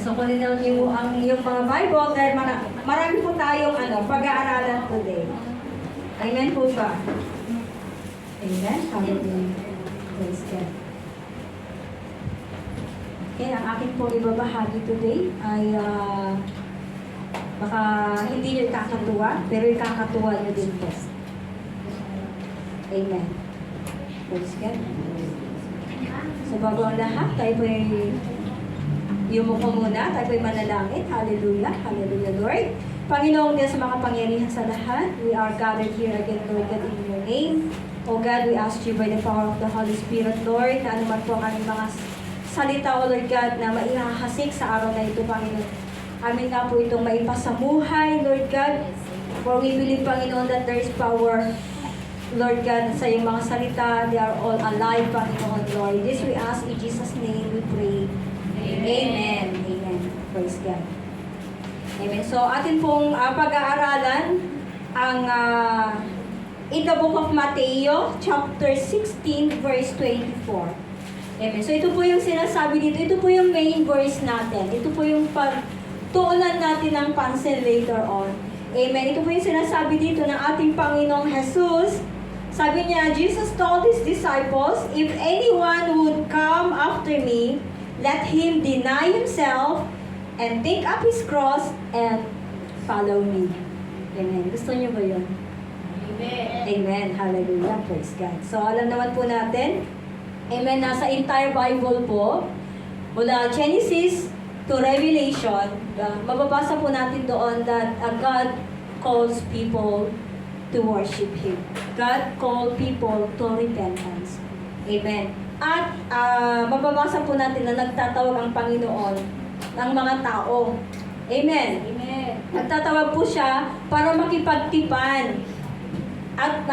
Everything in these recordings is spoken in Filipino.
So, kunin niyo ang iyong mga Bible dahil marami po tayong pag-aaralan today. Amen po ba? Amen? Hallelujah. Praise God. Okay, ang akin po ibabahagi today ay baka hindi nyo ikakatuwa, pero ikakatuwa nyo din po. Amen. Praise God. So bago ang lahat, tayo po yumuko muna, tayo po'y manalangin. Hallelujah, hallelujah, Lord. Panginoong Diyos, makapangyarihan sa lahat, we are gathered here again, Lord God, in your name. O God, we ask you by the power of the Holy Spirit, Lord, na anuman po ang aming mga salita, O Lord God, na maihahasik sa araw na ito, Panginoon. Amin nga po itong maipasamuhay, Lord God. For we believe, Panginoon, that there is power, Lord God, sa iyong mga salita. They are all alive, Panginoon, Lord. This we ask in Jesus' name we pray. Amen. Amen. Praise God. Amen. So, atin pong pag-aaralan ang in the book of Mateo, chapter 16, verse 24. Amen. So, ito po yung sinasabi dito. Ito po yung main verse natin. Ito po yung pagtuunan natin ng pansin later on. Amen. Ito po yung sinasabi dito ng ating Panginoong Jesus. Sabi niya, Jesus told His disciples, if anyone would come after me, let him deny himself and take up his cross and follow me. Amen. Gusto niyo ba yun? Amen. Amen. Hallelujah. Praise God. So, alam naman po natin, amen, nasa entire Bible po, mula Genesis to Revelation, mababasa po natin doon that God calls people to worship Him. God called people to repentance. Amen. At mababasa po natin na nagtatawag ang Panginoon ng mga tao. Amen. Amen. Nagtatawag po siya para makipagtipan at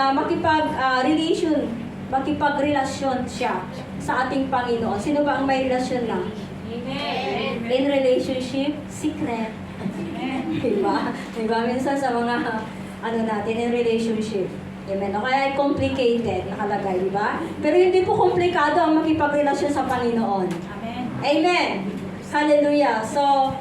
makipagrelasyon siya sa ating Panginoon. Sino ba ang may relasyon na? Amen. In relationship, secret. Amen. Diba? Diba? Minsan sa mga natin, in relationship. Amen. O kaya ay complicated, nakalagay, di ba? Pero hindi po komplikado ang makipagrelasyon sa Panginoon. Amen. Amen. Hallelujah. So,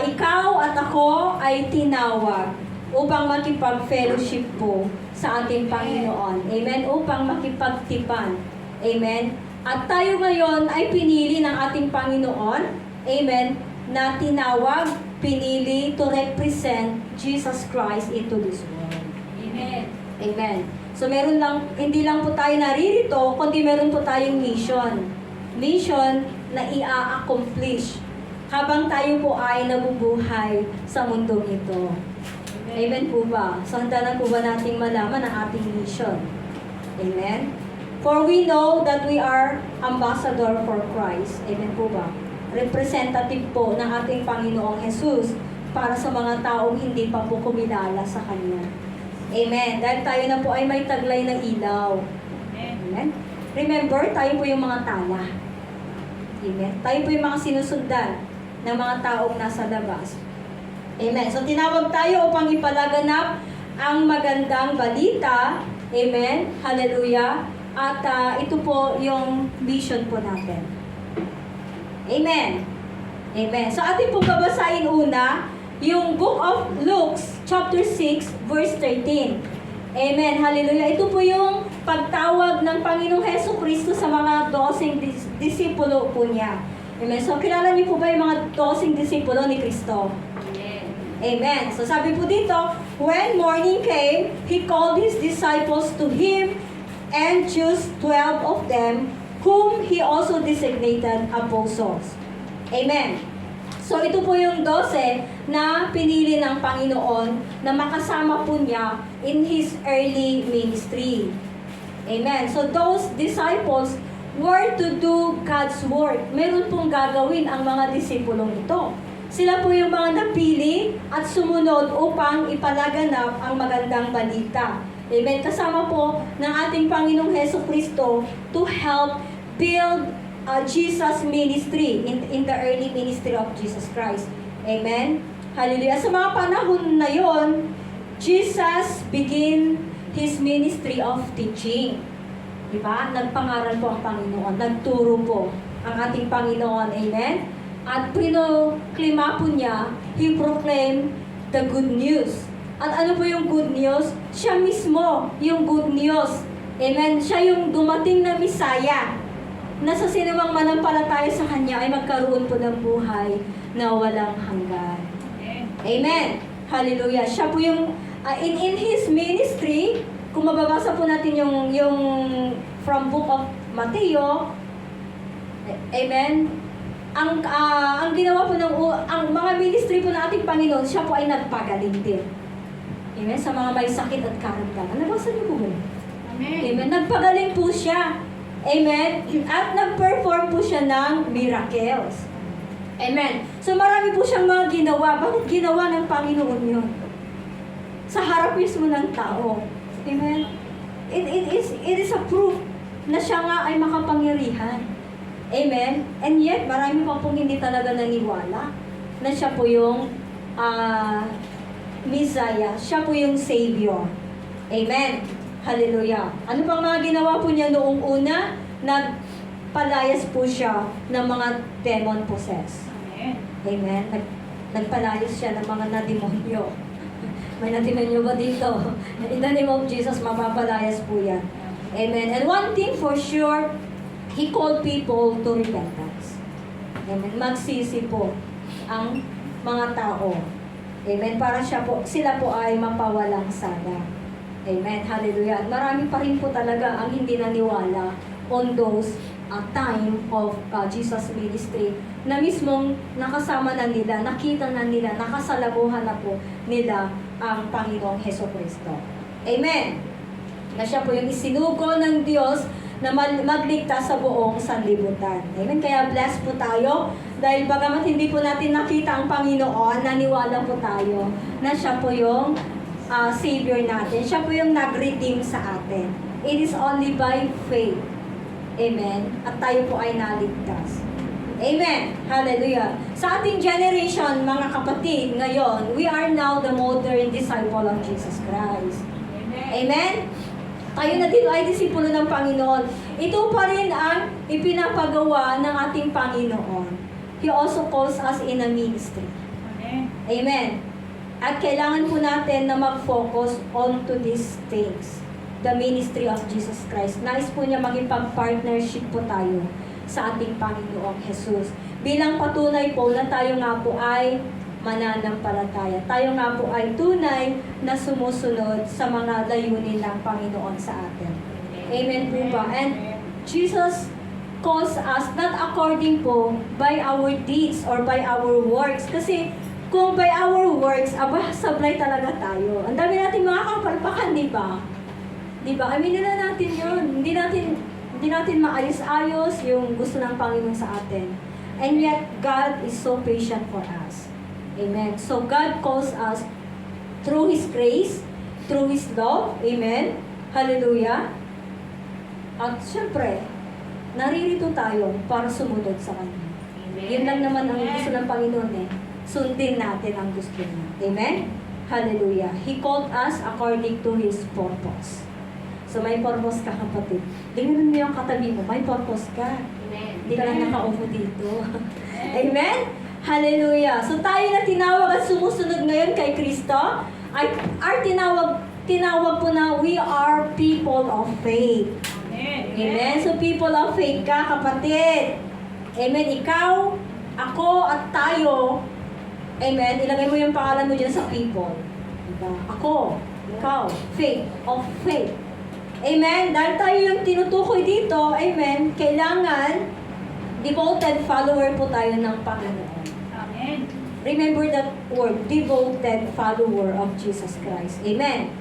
ikaw at ako ay tinawag upang makipag-fellowship po sa ating Panginoon. Amen. Upang makipagtipan. Amen. At tayo ngayon ay pinili ng ating Panginoon. Amen. Na tinawag, pinili to represent Jesus Christ into this world. Amen. Amen. So hindi lang po tayo naririto, kundi meron po tayong mission. Mission na i-accomplish habang tayo po ay nabubuhay sa mundong ito. Amen po ba? So handa na po ba nating malaman ang ating mission? Amen? For we know that we are ambassador for Christ. Amen po ba? Representative po ng ating Panginoong Jesus para sa mga taong hindi pa po kumilala sa Kanya. Amen. Dahil tayo na po ay may taglay ng ilaw. Amen. Remember, tayo po yung mga tala. Amen. Tayo po yung mga sinusundan ng mga taong nasa labas. Amen. So, tinawag tayo upang ipalaganap ang magandang balita. Amen. Hallelujah. At ito po yung mission po natin. Amen. Amen. So, ating pong babasahin una yung Book of Luke, chapter 6, verse 13. Amen. Hallelujah. Ito po yung pagtawag ng Panginoong Hesus Kristo sa mga 12 disipulo po niya. Amen. So, kilala niyo po ba yung mga 12 disipulo ni Kristo? Amen. Amen. So, sabi po dito, when morning came, He called His disciples to Him and chose 12 of them, whom He also designated apostles. Amen. So, ito po yung 12 na pinili ng Panginoon na makasama po niya in His early ministry. Amen. So, those disciples were to do God's work. Meron pong gagawin ang mga disipulong ito. Sila po yung mga napili at sumunod upang ipalaganap ang magandang balita. Amen. Kasama po ng ating Panginoong Hesus Kristo to help build Jesus ministry in the early ministry of Jesus Christ. Amen? Hallelujah. Sa mga panahon na yon, Jesus began His ministry of teaching. Diba? Nagpangaral po ang Panginoon. Nagturo po ang ating Panginoon. Amen? At pinoklima po niya, He proclaimed the good news. At ano po yung good news? Siya mismo yung good news. Amen? Siya yung dumating na Messiah na sa sinumang manampalataya sa Kanya ay magkaroon po ng buhay na walang hanggan. Amen. Hallelujah. Siya po yung in His ministry, kung mababasa po natin yung from book of Mateo, amen. Ang ginawa po ang mga ministry po ng ating Panginoon, siya po ay nagpagaling din. Amen. Sa mga may sakit at karamdaman. Nabasa niyo po ba? Amen. Amen. Nagpagaling po siya. Amen. At nag-perform po siya ng miracles. Amen. So marami po siyang mga ginawa. Bakit ginawa ng Panginoon yun? Sa harap mismo ng tao. Amen. It is a proof na siya nga ay makapangyarihan. Amen. And yet, marami pa pong hindi talaga naniwala na siya po yung Messiah. Siya po yung Savior. Amen. Hallelujah. Ano pang mga ginawa po niya noong una? Nagpalayas po siya ng mga demon possessed. Amen. Nagpalayas siya ng mga nademonyo. May nademonyo ba dito? In the name of Jesus, mapapalayas po yan. Amen. And one thing for sure, He called people to repentance. Amen. Magsisi po ang mga tao. Amen. Para sila po ay mapawalang sana. Amen. Hallelujah. At marami pa rin po talaga ang hindi naniwala on those time of Jesus ministry na mismong nakasama na nila, nakita na nila, nakasalamuhan na po nila ang Panginoong Hesukristo. Amen. Na siya po yung isinugo ng Diyos na magligtas sa buong sanlibutan. Amen. Kaya blessed po tayo dahil bagamat hindi po natin nakita ang Panginoon, naniwala po tayo na siya po yung Savior natin. Siya po yung nag-redeem sa atin. It is only by faith. Amen. At tayo po ay naligtas. Amen. Hallelujah. Sa ating generation, mga kapatid, ngayon, we are now the modern disciple of Jesus Christ. Amen. Tayo na din ay disipulo ng Panginoon. Ito pa rin ang ipinapagawa ng ating Panginoon. He also calls us in a ministry. Amen. At kailangan po natin na mag-focus on to these things. The ministry of Jesus Christ. Nais po niya maging pag-partnership po tayo sa ating Panginoong Jesus. Bilang patunay po na tayo nga po ay mananampalataya. Tayo nga po ay tunay na sumusunod sa mga layunin ng Panginoon sa atin. Amen po ba? And Jesus calls us not according po by our deeds or by our works. Kasi kung by our works, sablay talaga tayo. Ang dami natin mga kapalpakan, di ba? Di ba? Aminin na natin yun. Hindi natin maayos-ayos yung gusto ng Panginoon sa atin. And yet, God is so patient for us. Amen. So, God calls us through His grace, through His love. Amen. Hallelujah. At syempre, naririto tayo para sumunod sa Kanya. Yun lang naman ang gusto ng Panginoon eh. Sundin natin ang gusto niya. Amen. Hallelujah. He called us according to His purpose. So, may purpose ka, kapatid. Tingnan mo yung katabi mo, may purpose ka. Hindi ka lang nakaupo dito. Amen? Hallelujah. So, tayo na tinawag at sumusunod ngayon kay Kristo, ay tinawag po na we are people of faith. Amen? So, people of faith ka, kapatid. Amen? Ikaw, ako, at tayo. Amen? Ilagay mo yung pangalan mo dyan sa people. Diba? Ako, ikaw, faith, of faith. Amen? Dahil tayo yung tinutukoy dito, amen, kailangan devoted follower po tayo ng Panginoon. Amen. Remember that word, devoted follower of Jesus Christ. Amen?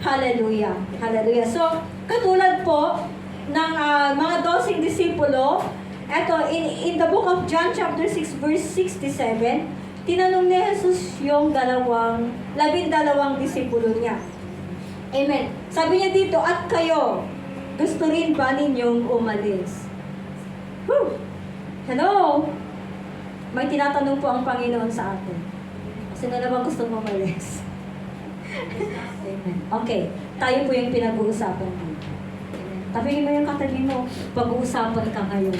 Hallelujah. Hallelujah. So, katulad po ng mga 12 disipulo, eto, in the book of John chapter 6 verse 67, tinanong ni Jesus yung 12 disipulo niya. Amen. Sabi niya dito, at kayo, gusto rin ba ninyong umalis? Whew! Hello? May tinatanong po ang Panginoon sa atin. Sino na bang gusto mo umalis? Amen. Okay. Tayo po yung pinag-uusapan dito. Tabihin mo yung katabi mo, pag-uusapan ka ngayon.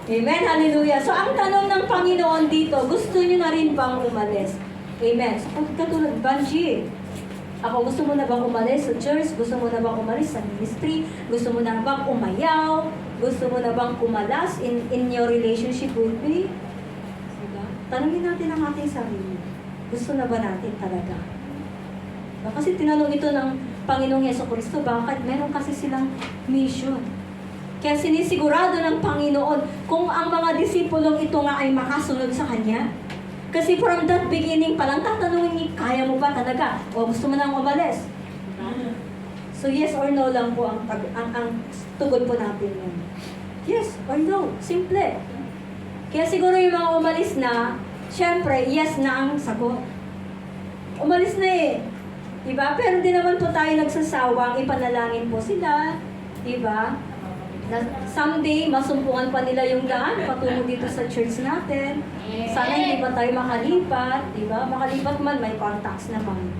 Amen, hallelujah. So ang tanong ng Panginoon dito, gusto niyo na rin bang umalis? Amen. So katulad, Banji, ako, gusto mo na bang umalis sa church? Gusto mo na bang umalis sa ministry? Gusto mo na bang umayaw? Gusto mo na bang kumalas in your relationship with me? Diba? Tanungin natin ang ating sarili. Gusto na ba natin talaga? Diba? Kasi tinanong ito ng Panginoong Jesucristo, bakit? Meron kasi silang mission. Kaya sinisigurado ng Panginoon kung ang mga disipulong ito nga ay makasunod sa Kanya. Kasi from that beginning pa lang, tatanungin niya, kaya mo ba talaga? O gusto mo nang umalis? So yes or no lang po ang tugon po natin yun. Yes or no. Simple. Kaya siguro yung mga umalis na, syempre, yes na ang sagot. Umalis na eh. Diba? Pero di naman po tayo nagsasawang ipanalangin po sila. Diba? Na someday, masumpungan pa nila yung daan patungo dito sa church natin. Sana hindi pa tayo makalipat, di ba? Makalipat man, may contacts naman.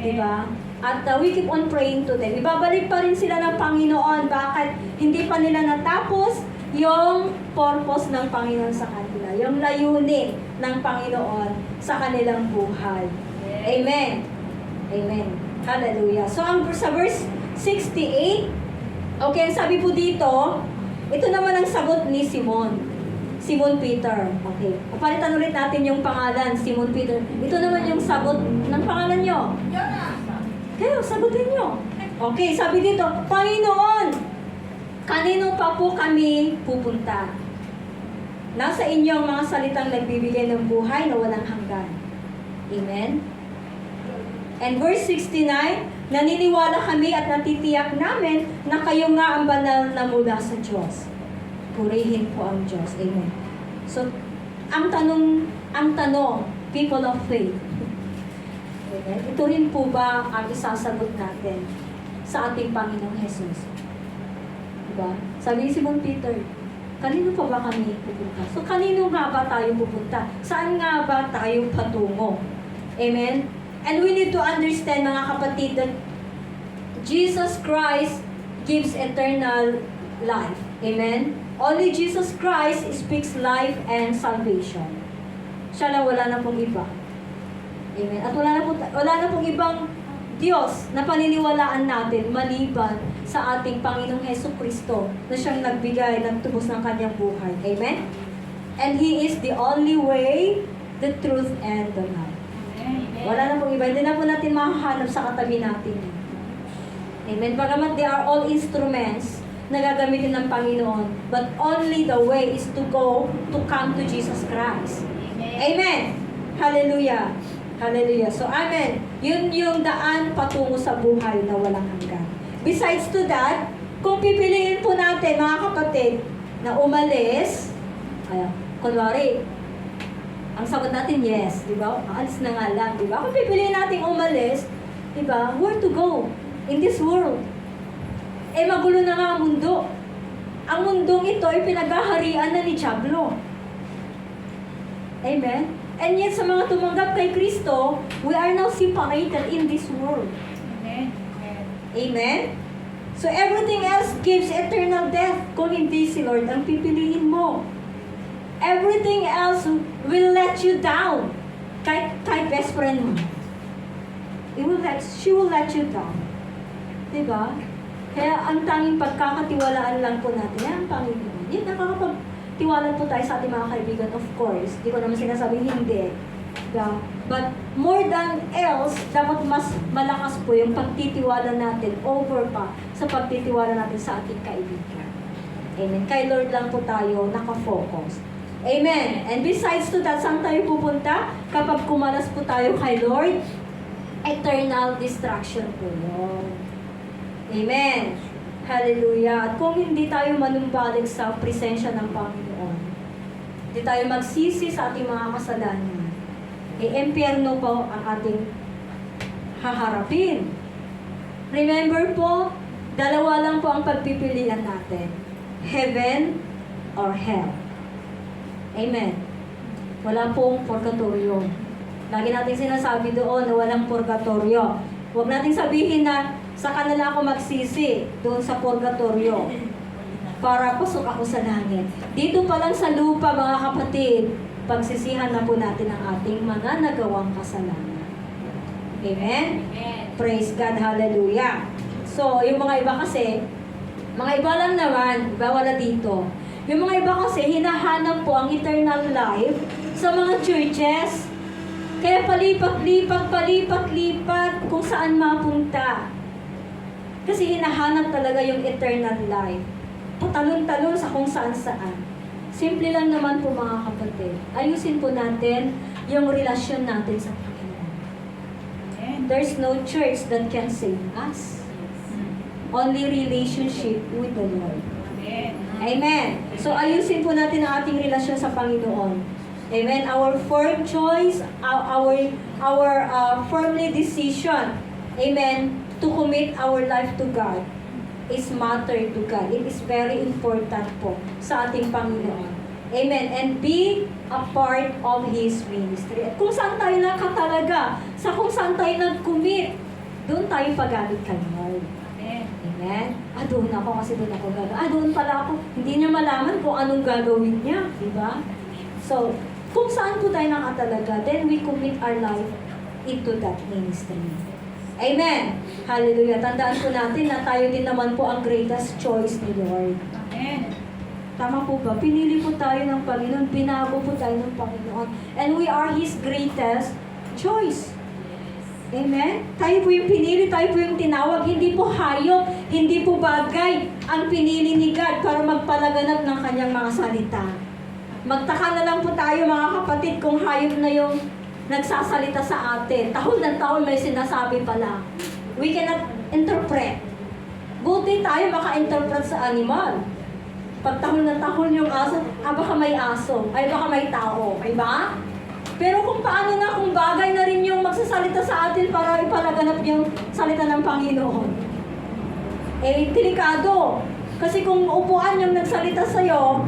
Di ba? At we keep on praying to them. Ibabalik pa rin sila ng Panginoon. Bakit? Hindi pa nila natapos yung purpose ng Panginoon sa kanila. Yung layunin ng Panginoon sa kanilang buhay. Amen. Amen. Hallelujah. So, sa verse 68, okay, sabi po dito, ito naman ang sagot ni Simon Peter. Okay. Papalitan ulit natin yung pangalan, Simon Peter. Ito naman yung sagot ng pangalan nyo. Kayo, sagutin nyo. Okay, sabi dito, Panginoon, kanino pa po kami pupunta? Nasa inyong mga salitang nagbibigay ng buhay na walang hanggan. Amen? And verse 69, naniniwala kami at natitiyak namin na kayo nga ang banal na mula sa Diyos. Purihin po ang Diyos. Amen. So, ang tanong, people of faith. Amen. Ito rin po ba ang isasagot natin sa ating Panginoong Jesus? Diba? Sabi ni Simon Peter, kanino pa ba kami pupunta? So, kanino nga ba tayo pupunta? Saan nga ba tayo patungo? Amen? And we need to understand, mga kapatid, that Jesus Christ gives eternal life. Amen? Only Jesus Christ speaks life and salvation. Siya lang, wala na pong iba. Amen? At wala na pong ibang Diyos na paniniwalaan natin maliban sa ating Panginoong Jesucristo na siyang nagbigay, nagtubos ng kanyang buhay. Amen? And He is the only way, the truth, and the life. Wala na pong iba. Hindi na po natin makahanap sa katabi natin. Amen. Bagamat they are all instruments na gagamitin ng Panginoon. But only the way is to come to Jesus Christ. Amen. Hallelujah. Hallelujah. So, amen. Yun yung daan patungo sa buhay na walang hanggan. Besides to that, kung pipiliin po natin, mga kapatid, na umalis, kunwari, ang sagot natin, yes, di ba? Aalis na nga lang, di ba? Kung pipiliin natin umalis, di ba? Where to go in this world? Eh, magulo na nga ang mundo. Ang mundong ito ay pinaghaharian na ni Diablo. Amen? And yet, sa mga tumanggap kay Kristo, we are now separated in this world. Amen. Amen? So, everything else gives eternal death. Kung hindi si Lord ang pipiliin mo. Everything else will let you down. Kahit best friend mo. She will let you down. Diba? Kaya ang tanging pagkakatiwalaan lang po natin, yan ang Panginoon. Yun, nakakapagtiwala po tayo sa ating mga kaibigan, of course. Hindi ko naman sinasabing hindi. Diba? But more than else, dapat mas malakas po yung pagtitiwala natin over pa sa pagtitiwala natin sa ating kaibigan. Amen. Kay Lord lang po tayo nakafocus. Amen. And besides to that, saan tayo pupunta? Kapag kumalas po tayo kay Lord, eternal destruction po yun. Amen. Hallelujah. At kung hindi tayo manumbalik sa presensya ng Panginoon, hindi tayo magsisi sa ating mga kasalanan, impyerno po ang ating haharapin. Remember po, dalawa lang po ang pagpipilian natin. Heaven or hell. Amen. Wala pong purgatorio. Lagi natin sinasabi doon na walang purgatorio. Huwag natin sabihin na sa kanila ako magsisi doon sa purgatorio. para pasok ako sa langit. Dito pa lang sa lupa, mga kapatid, pagsisihan na po natin ang ating mga nagawang kasalanan. Amen? Amen. Praise God, hallelujah. So, yung mga iba kasi, mga iba lang naman, iba wala dito. Yung mga iba kasi, hinahanap po ang eternal life sa mga churches. Kaya palipat-lipat kung saan mapunta. Kasi hinahanap talaga yung eternal life. Patalon-talon sa kung saan-saan. Simple lang naman po mga kapatid. Ayusin po natin yung relasyon natin sa Panginoon. There's no church that can save us. Only relationship with the Lord. Amen. So ayusin po natin ang ating relasyon sa Panginoon. Amen. Our firm choice, our firmly decision, amen, to commit our life to God is matter to God. It is very important po sa ating Panginoon. Amen. And be a part of His ministry. At kung saan tayo nakatalaga, sa kung saan tayo nag-commit, doon tayo paggamit kay Lord. Amen. Doon ako kasi doon ako gagawin. Doon pala ako. Hindi niya malaman kung anong gagawin niya. Diba? So, kung saan po tayo nakatalaga, then we commit our life into that ministry. Amen. Hallelujah. Tandaan po natin na tayo din naman po ang greatest choice ni Lord. Amen. Tama po ba? Pinili po tayo ng Panginoon. Binago po tayo ng Panginoon. And we are His greatest choice. Amen? Tayo po yung pinili, tayo po yung tinawag. Hindi po hayop, hindi po bagay ang pinili ni God para magpalaganap ng kanyang mga salita. Magtaka na lang po tayo mga kapatid kung hayop na yung nagsasalita sa atin. Tahol ng tahol may sinasabi pala. We cannot interpret. Buti tayo maka-interpret sa animal. Pag tahol ng tahol yung aso, baka may aso, ay baka may tao. Diba? Pero kung paano nga, kung bagay na rin yung magsasalita sa atin para ipalaganap yung salita ng Panginoon. Delikado. Kasi kung upuan yung nagsalita sa'yo,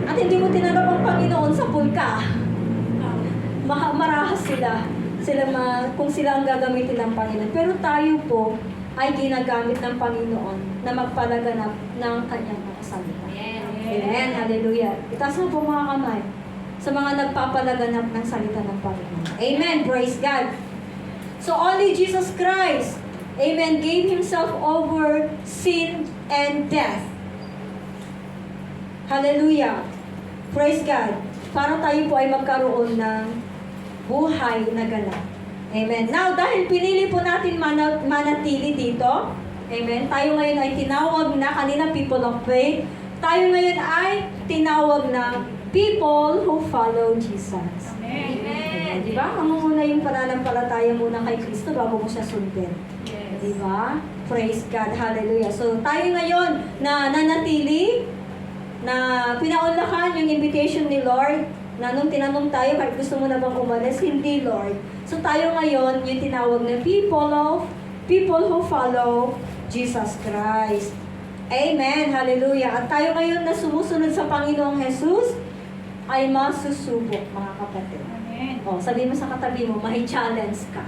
at hindi mo tinanggap ang Panginoon, sapul ka. Marahas sila. Kung sila ang gagamitin ng Panginoon. Pero tayo po ay ginagamit ng Panginoon na magpalaganap ng kanyang mga salita. Amen. Hallelujah. Itaas mo po mga kamay sa mga nagpapalaganap ng salita ng Panginoon. Amen. Praise God. So only Jesus Christ, amen, gave Himself over sin and death. Hallelujah. Praise God. Para tayo po ay magkaroon ng buhay na ganap. Amen. Now, dahil pinili po natin manatili dito, amen, tayo ngayon ay tinawag na, kanina people of faith, tayo ngayon ay tinawag na people who follow Jesus. Amen. Diba? Mamumuna yung pananampalataya muna kay Kristo bago mo siya sundin. Yes. Diba? Praise God. Hallelujah. So, tayo ngayon na nanatili, na pinaunlakan yung invitation ni Lord, na nung tinanong tayo, kahit gusto mo na bang umalis, hindi Lord. So, tayo ngayon yung tinawag na people who follow Jesus Christ. Amen. Hallelujah. At tayo ngayon na sumusunod sa Panginoong Jesus, ay masusubok, mga kapatid. Amen. Sabihin mo sa katabi mo, may challenge ka.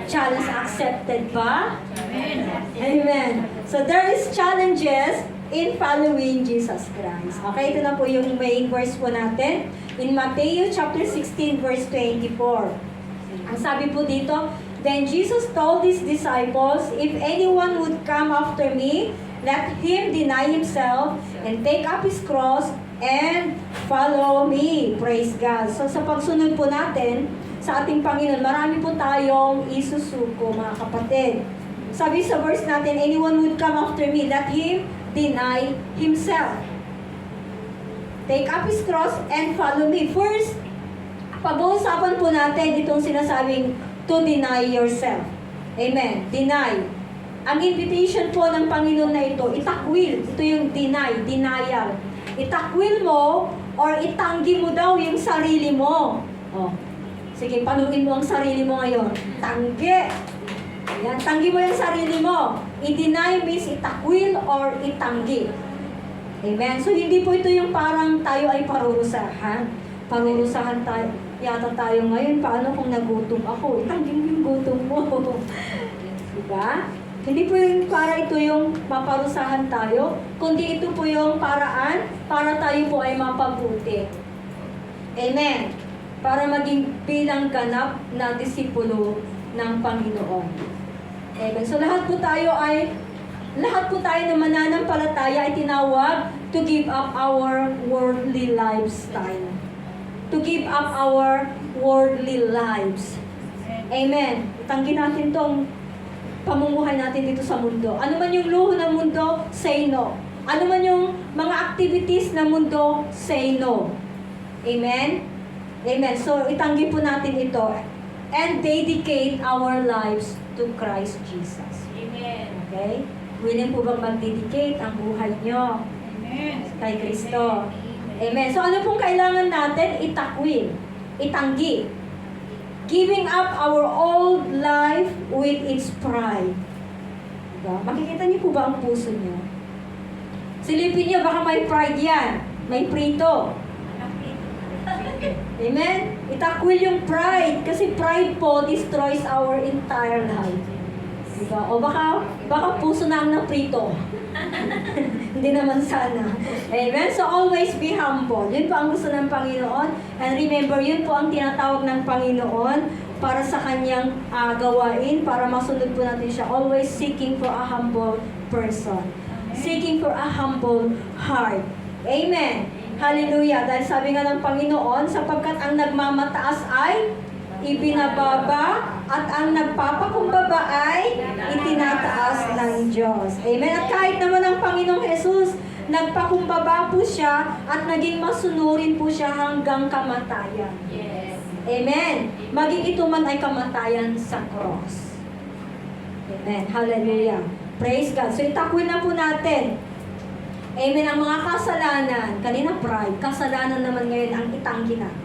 Challenge accepted ba? Amen. Amen. So there is challenges in following Jesus Christ. Okay, ito na po yung main verse po natin. In Matthew chapter 16 verse 24. Ang sabi po dito, Then Jesus told His disciples, If anyone would come after me, let him deny himself and take up his cross and follow me. Praise God. So sa pagsunod po natin sa ating Panginoon, marami po tayong isusuko, mga kapatid. Sabi sa verse natin, anyone would come after me, let him deny himself. Take up his cross and follow me. First, pag-uusapan po natin itong sinasabing to deny yourself. Amen. Deny. Ang invitation po ng Panginoon na ito, itakwil. Ito yung denial. Itakwil mo or itanggi mo daw yung sarili mo. Sige, panuin mo ang sarili mo ngayon. Tanggi. Ayan, tanggi mo yung sarili mo. I-deny means itakwil or itanggi. Amen. So, hindi po ito yung parang tayo ay parurusahan. Parurusahan tayo. Yata tayo ngayon, paano kung nagutom ako? Itanggi mo yung gutom mo. Diba? Hindi po yung para ito yung maparusahan tayo, kundi ito po yung paraan para tayo po ay mapabuti. Amen. Para maging bilang ganap na disipulo ng Panginoon. Amen. So lahat po tayo na mananampalataya ay tinawag to give up our worldly lifestyle. To give up our worldly lives. Amen. Tanggi natin tong pamumuhay natin dito sa mundo. Ano man yung luho ng mundo, say no. Ano man yung mga activities ng mundo, say no. Amen? Amen. So, itanggi po natin ito and dedicate our lives to Christ Jesus. Amen. Okay? Willing po bang mag-dedicate ang buhay nyo Amen. kay Kristo? Amen. So, ano pong kailangan natin? Itakwil. Itanggi. Giving up our old life with its pride. Diba? Makikita niyo po ba ang puso niyo? Silipin niyo, baka may pride yan. May prito. Amen? Itakwil yung pride. Kasi pride po destroys our entire life. Diba? O baka puso na ang naprito. Hindi naman sana. Amen? So always be humble. Yun po ang gusto ng Panginoon. And remember, yun po ang tinatawag ng Panginoon para sa kanyang gawain, para masunod po natin siya. Always seeking for a humble person. Seeking for a humble heart. Amen. Hallelujah. Dahil sabi nga ng Panginoon, sapagkat ang nagmamataas ay ibinababa at ang nagpapakumbaba ay itinataas ng Diyos. Amen. At kahit naman ang Panginoong Jesus, nagpakumbaba po siya at naging masunurin po siya hanggang kamatayan. Yes. Amen. Maging ito man ay kamatayan sa cross. Amen. Hallelujah. Praise God. So itakwil na po natin. Amen. Ang mga kasalanan, kanina pride, kasalanan naman ngayon ang itanggi natin.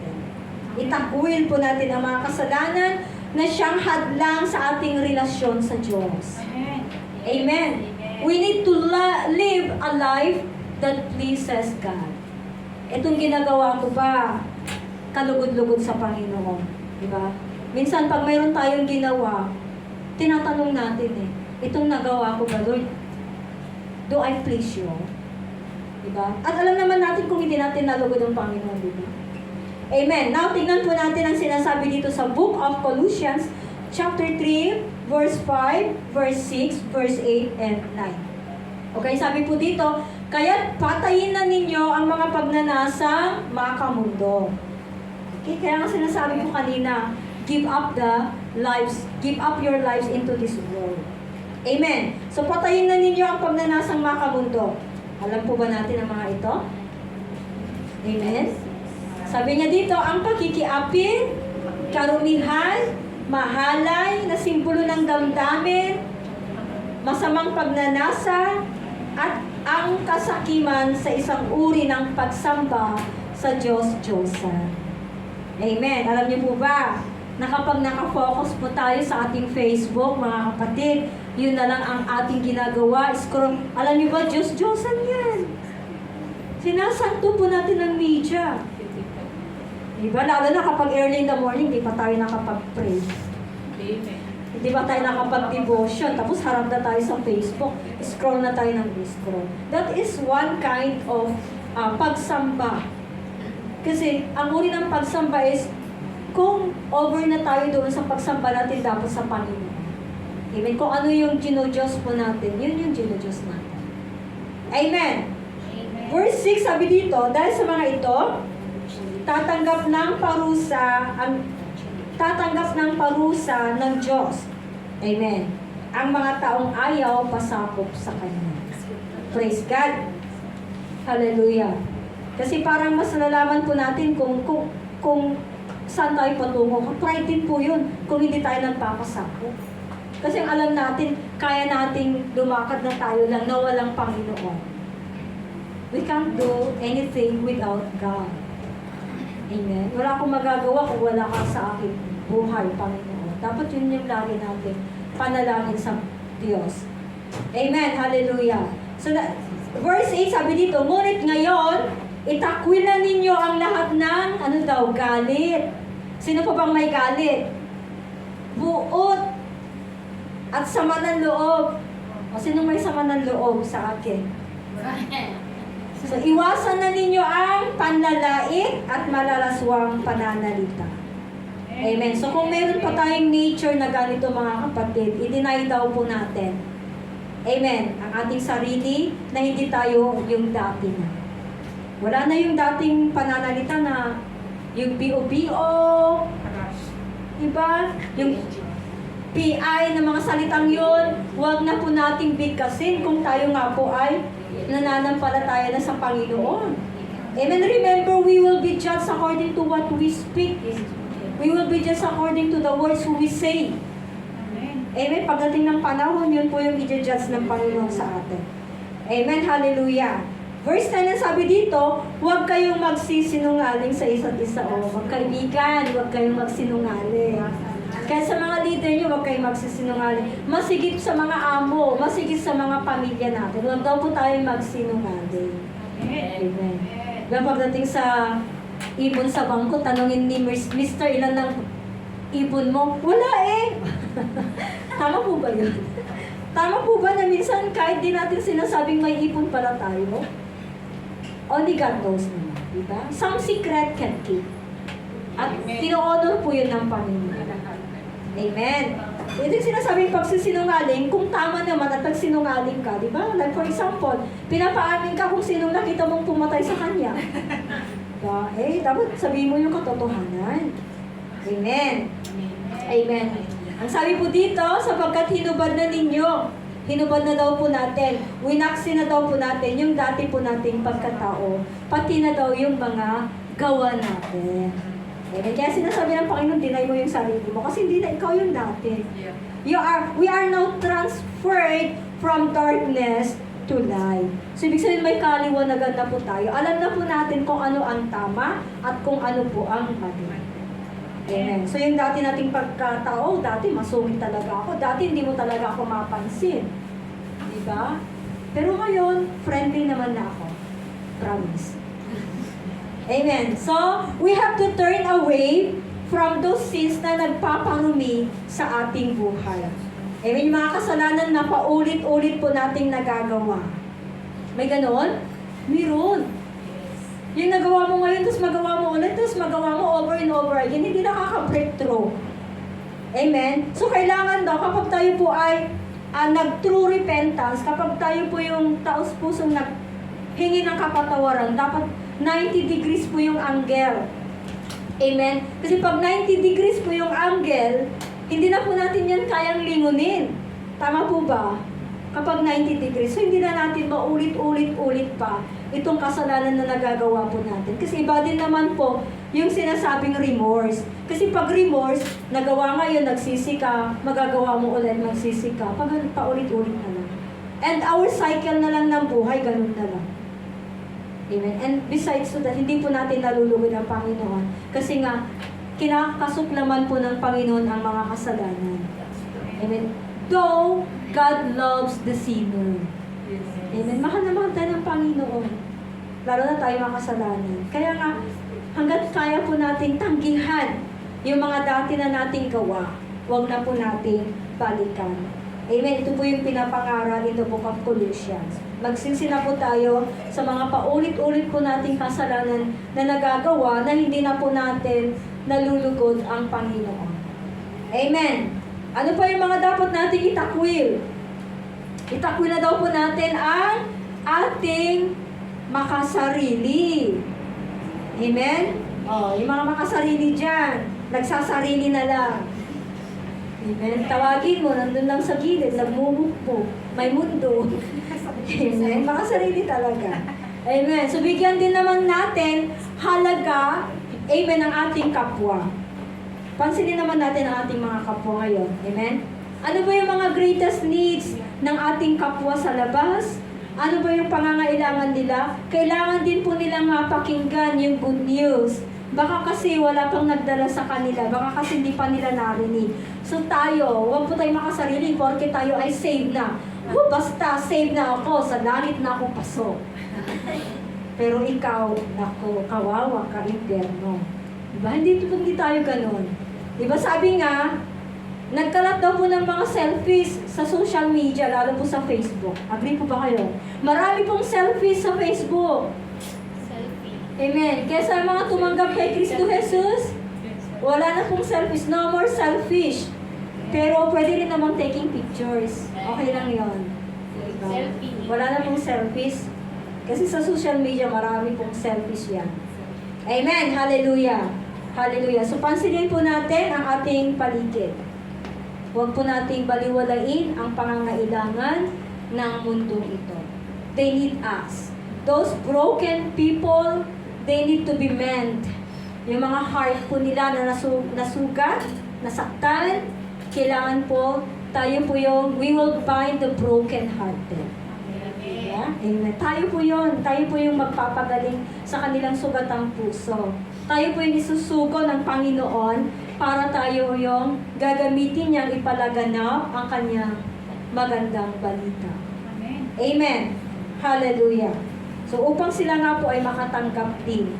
Itakwil po natin ang mga kasalanan na siyang hadlang sa ating relasyon sa Diyos. Amen. Amen. We need to live a life that pleases God. Itong ginagawa ko ba, kalugod-lugod sa Panginoon? Diba? Minsan pag mayroon tayong ginawa, tinatanong natin itong nagawa ko ba, Lord, do I please you? Diba? At alam naman natin kung hindi natin nalugod ang Panginoon, diba? Amen. Now, tingnan po natin ang sinasabi dito sa Book of Colossians, chapter 3, verse 5, verse 6, verse 8, and 9. Okay, sabi po dito, kaya't patayin na ninyo ang mga pagnanasang makamundo. Okay, kaya nga sinasabi ko kanina, give up your lives into this world. Amen. So, patayin na ninyo ang pagnanasang makamundo. Alam po ba natin ang mga ito? Amen. Sabi niya dito, ang pakikiapin, karumihan, mahalay na simbolo ng damdamin, masamang pagnanasa, at ang kasakiman sa isang uri ng pagsamba sa Diyos-Diyosan. Amen. Alam niyo po ba, na kapag nakafocus po tayo sa ating Facebook, mga kapatid, yun na lang ang ating ginagawa. Scroll. Alam niyo ba, Diyos-Diyosan yan. Sinasanto po natin ng media. Diba? Lalo na kapag early in the morning, di pa tayo nakapag-pray. Amen. Di ba tayo nakapag-devotion, tapos harap na tayo sa Facebook, scroll na tayo ng scroll. That is one kind of pagsamba. Kasi ang uri ng pagsamba is, kung over na tayo doon sa pagsamba natin dapat sa Panginoon. Amen. Kung ano yung ginodiyos po natin, yun yung ginodiyos natin. Amen. Amen. Verse 6, sabi dito, dahil sa mga ito, tatanggap ng parusa ng Diyos. Amen. Ang mga taong ayaw pasakop sa Kanya. Praise God. Hallelujah. Kasi parang mas nalalaman po natin kung saan tayo patungo. Pride din po yun kung hindi tayo nagpapasakop. Kasi ang alam natin, kaya nating lumakad na tayo lang na walang Panginoon. We can't do anything without God. Amen. Wala akong magagawa kung wala ka sa aking buhay, Panginoon. Dapat yun yung lagi natin panalangin sa Diyos. Amen. Hallelujah. So, verse 8, sabi dito, ngunit ngayon, itakwil na ninyo ang lahat ng, galit. Sino pa bang may galit? Buot at sama ng loob O sino may sama ng loob sa akin? So, iwasan na ninyo ang panlalait at malalaswang pananalita. Amen. So, kung meron pa tayong nature na ganito mga kapatid, i-deny daw po natin. Amen. Ang ating sarili na hindi tayo yung dati na. Wala na yung dating pananalita na yung B.O.B.O. Diba? Yung PI na mga salitang yun, huwag na po nating bigkasin kung tayo nga po ay nananampalataya na sa Panginoon. Amen. Remember, we will be judged according to what we speak. We will be judged according to the words we say. Amen. Pagdating ng panahon, yun po yung i-judge ng Panginoon sa atin. Amen. Hallelujah. Verse 10 na sabi dito, huwag kayong magsisinungaling sa isa't isa. O, magkaibigan, huwag kayong magsinungaling. Kaya sa mga leader nyo, huwag kayong magsisinungaling. Masigit sa mga amo, masigit sa mga pamilya natin. Huwag daw po tayong magsinungaling. Amen. Kaya pagdating sa ibon sa bangko, tanongin ni Mr. ilan ng ibon mo? Wala eh! Tama po ba yun? Tama po ba na minsan kahit di natin sinasabing may ipon pala tayo? Only God knows naman, diba? Some secret can keep. At tino-honor po yun ng Panginoon. Amen. Ito yung sinasabing pagsisinungaling, kung tama naman at nagsinungaling ka, di ba? Like for example, pinapaamin ka kung sinong nakita mong pumatay sa kanya. Diba? Eh, dapat sabihin mo yung katotohanan. Amen. Amen. Ang sabi po dito, sapagkat hinubad na ninyo, hinubad na daw po natin, winaksi na daw po natin yung dati po nating pagkatao, pati na daw yung mga gawa natin. Kaya sinasabi ng Panginoon, deny mo yung sarili mo kasi hindi na ikaw yung dati. We are now transferred from darkness to light. So, ibig sabihin may kaliwanagan na po tayo. Alam na po natin kung ano ang tama at kung ano po ang mali. Amen. So, yung dati nating pagkatao, dati masungit talaga ako. Dati hindi mo talaga ako mapansin. Diba? Pero ngayon, friendly naman na ako. Promise. Amen. So, we have to turn away from those sins na nagpaparumi sa ating buhay. Amen. Yung mga kasalanan na paulit-ulit po nating nagagawa. May ganon? Meron. Yung nagawa mo ngayon, tapos magawa mo ulit, tapos magawa mo over and over again, hindi nakaka-breakthrough. Amen. So, kailangan daw, kapag tayo po ay nag-true repentance, kapag tayo po yung taos-pusong naghingi ng kapatawaran, dapat 90 degrees po yung angle. Amen? Kasi pag 90 degrees po yung angle, hindi na po natin yan kayang lingunin. Tama po ba? Kapag 90 degrees. So, hindi na natin maulit-ulit-ulit pa itong kasalanan na nagagawa po natin. Kasi iba din naman po yung sinasabing remorse. Kasi pag remorse, nagawa ngayon, nagsisi ka, magagawa mo ulit, magsisi ka. Pag paulit-ulit na lang. And our cycle na lang ng buhay, ganun na lang. Amen. And besides to that, hindi po natin nalulugod ang Panginoon. Kasi nga, kinakasuklaman po ng Panginoon ang mga kasalanan. Amen. Though, God loves the sinner. Amen. Mahal na mahal tayo ng Panginoon. Lalo na tayo mga kasalanan. Kaya nga, hanggat kaya po nating tanggihan yung mga dati na nating gawa, huwag na po nating balikan. Amen. Ito po yung pinapangaral in the book of Colossians. Magsinsi na po tayo sa mga paulit-ulit po nating kasalanan na nagagawa na hindi na po natin nalulugod ang Panginoon. Amen. Ano pa yung mga dapat nating itakwil? Itakwil na daw po natin ang ating makasarili. Amen? Yung mga makasarili dyan, nagsasarili na lang. Amen. Tawagin mo, nandun lang sa gilid, nagmumukpo, may mundo. Amen. Makasarili talaga. Amen. So, bigyan din naman natin halaga, amen, ang ating kapwa. Pansinin naman natin ang ating mga kapwa ngayon. Amen. Ano ba yung mga greatest needs ng ating kapwa sa labas? Ano ba yung pangangailangan nila? Kailangan din po nilang mapakinggan yung good news. Baka kasi wala pang nagdala sa kanila. Baka kasi hindi pa nila narinig. So tayo, huwag po tayo makasarili porque tayo ay saved na. Basta saved na ako, sa langit na ako pasok. Pero ikaw, naku, kawawa ka, impyerno. Diba? Hindi tayo ganun. Diba sabi nga, Nagkalat daw po ng mga selfies sa social media, lalo po sa Facebook. Agree po ba kayo? Marami pong selfies sa Facebook. Selfie. Amen. Kaya sa mga tumanggap kay Kristo Jesus, wala na pong selfies. No more selfish. Pero pwede rin namang taking pictures. Okay lang yon. Diba? Selfie. Wala na pong selfies. Kasi sa social media, marami pong selfies yan. Amen. Hallelujah. Hallelujah. So, pansinin po natin ang ating paligid. Huwag po nating baliwalain ang pangangailangan ng mundong ito. They need us. Those broken people, they need to be mended. Yung mga heart po nila na nasugat, nasaktan, kailangan po, tayo po yung, we will bind the broken hearted. Yeah? Amen. Tayo po yun. Tayo po yung magpapagaling sa kanilang sugatang puso. Tayo po yung isusugo ng Panginoon para tayo yung gagamitin niyang ipalaganap ang kanyang magandang balita. Amen. Amen. Hallelujah. So upang sila nga po ay makatanggap din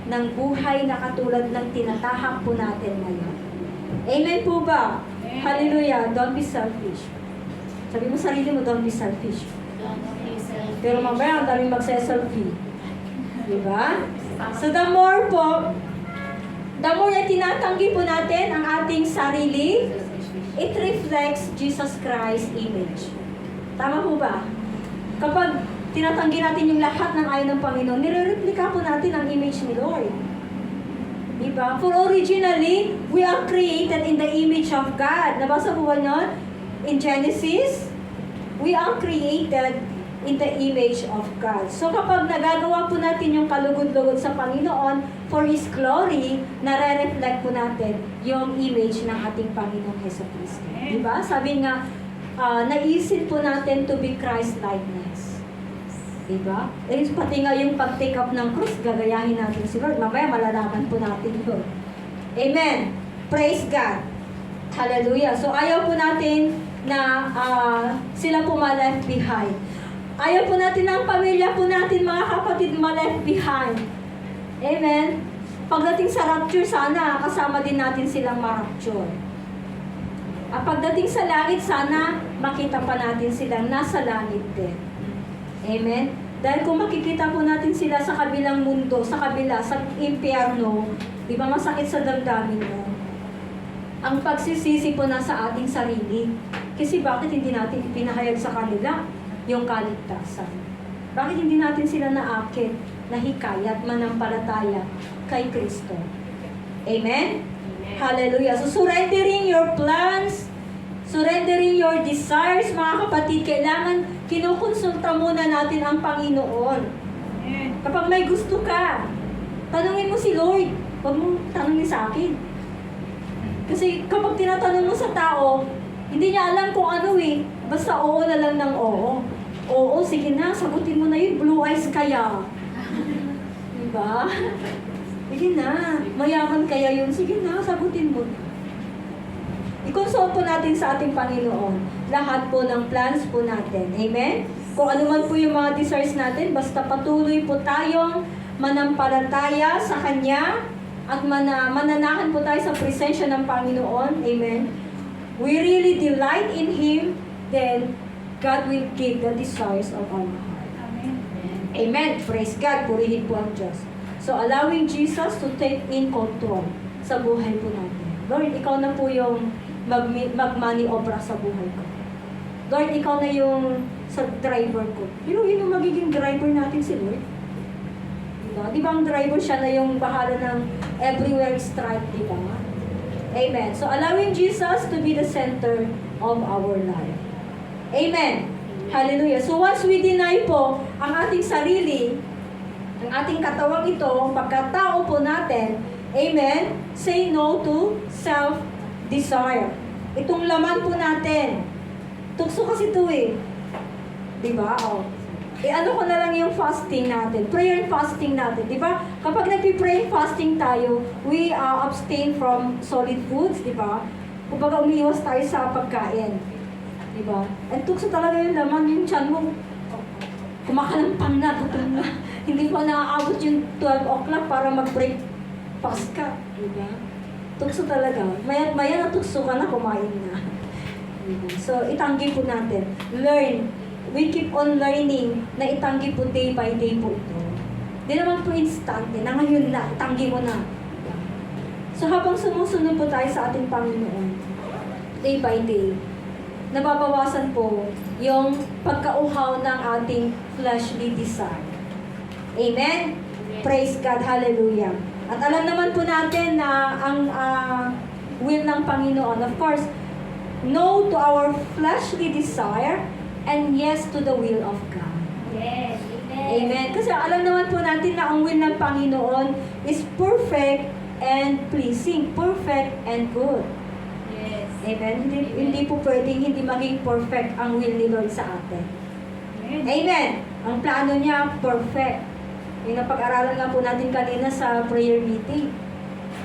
ng buhay na katulad ng tinatahak po natin ngayon. Amen po ba? Amen. Hallelujah. Don't be selfish. Sabi mo sarili mo, don't be selfish. Don't be selfish. Pero mamaya ang daming magse-selfie. Diba? So the more po, the more na tinatanggi po natin ang ating sarili, it reflects Jesus Christ image. Tama po ba? Kapag tinatanggi natin yung lahat ng ayaw ng Panginoon, nire-replika po natin ang image ni Lord. Diba? For originally, we are created in the image of God. Nabasa po ba nun? In Genesis, we are created in the image of God. So kapag nagagawa po natin yung kalugod-lugod sa Panginoon for His glory, nare-reflect po natin yung image ng ating Panginoong Jesucristo. Diba? Sabi nga, naisip po natin to be Christ-likeness. Diba? Eh, pati nga yung pag-take up ng cross, gagayahin natin si Lord. Mamaya malalaman po natin yun. Amen. Praise God. Hallelujah. So ayaw po natin na sila po ma-left behind. Ayaw po natin ang pamilya po natin, mga kapatid, ma-left behind. Amen. Pagdating sa rapture, sana kasama din natin silang ma-rapture. At pagdating sa langit, sana makita pa natin silang nasa langit din. Amen. Dahil kung makikita po natin sila sa kabilang mundo, sa kabila, sa impyerno, di ba masakit sa damdamin mo? Ang pagsisisi po nasa ating sarili. Kasi bakit hindi natin ipinahayag sa kanila yung kaligtasan? Bakit hindi natin sila naakit, nahikayat, manampalataya kay Kristo? Amen? Hallelujah. So surrendering your plans, surrendering your desires, mga kapatid, kailangan kinukonsulta muna natin ang Panginoon. Amen. Kapag may gusto ka, tanungin mo si Lord. Huwag mong tanungin sa akin. Kasi kapag tinatanong mo sa tao, hindi niya alam kung ano eh. Basta oo na lang ng oo. Oo, sige na, sagutin mo na yun. Blue eyes kaya. Diba? Sige na, mayaman kaya yun. Sige na, sagutin mo. I-consult po natin sa ating Panginoon lahat po ng plans po natin. Amen? Kung ano man po yung mga desires natin, basta patuloy po tayong manampalataya sa Kanya at mananahan po tayo sa presensya ng Panginoon. Amen? We really delight in Him, then God will give the desires of our heart. Amen. Amen. Praise God. Purihin po ang Diyos. So, allowing Jesus to take in control sa buhay po natin. Lord, Ikaw na po yung mag-money obra sa buhay ko. Lord, Ikaw na yung sa driver ko. Yun yung magiging driver natin si Lord. Diba? Di ba ang driver siya na yung bahala ng everywhere strike, di ba? Amen. So, allowing Jesus to be the center of our life. Amen. Hallelujah. So, once we deny po ang ating sarili, ang ating katawang ito, pagkatao po natin, amen, say no to self-desire. Itong laman po natin, tukso kasi ito eh. Diba? Oh. Ano ko na lang yung fasting natin, prayer and fasting natin, di ba? Kapag nagpi-pray and fasting tayo, we abstain from solid foods, di ba? Kumbaga umiiwas tayo sa pagkain, di ba? And tukso talaga yung laman, yung tiyan mo, kumakalampang na, gutom na. Hindi pa naaabot yung 12 o'clock para mag-break fast ka, di ba? Tukso talaga. Maya't maya natukso ka na, kumain na. Diba? So, itanggi po natin. Learn. We keep on learning na itanggi po day by day po ito. Di naman po instant, na ngayon na, itanggi mo na. So, habang sumusunod po tayo sa ating Panginoon, day by day, nababawasan po yung pagkauhaw ng ating fleshly desire. Amen? Praise God. Hallelujah. At alam naman po natin na ang will ng Panginoon, of course, no to our fleshly desire and yes to the will of God. Yes. Amen. Kasi alam naman po natin na ang will ng Panginoon is perfect and pleasing. Perfect and good. Yes. Amen. Hindi po pwedeng hindi maging perfect ang will ni Lord sa atin. Amen. Amen. Ang plano niya, perfect. Yung napag-aralan nga po natin kanina sa prayer meeting.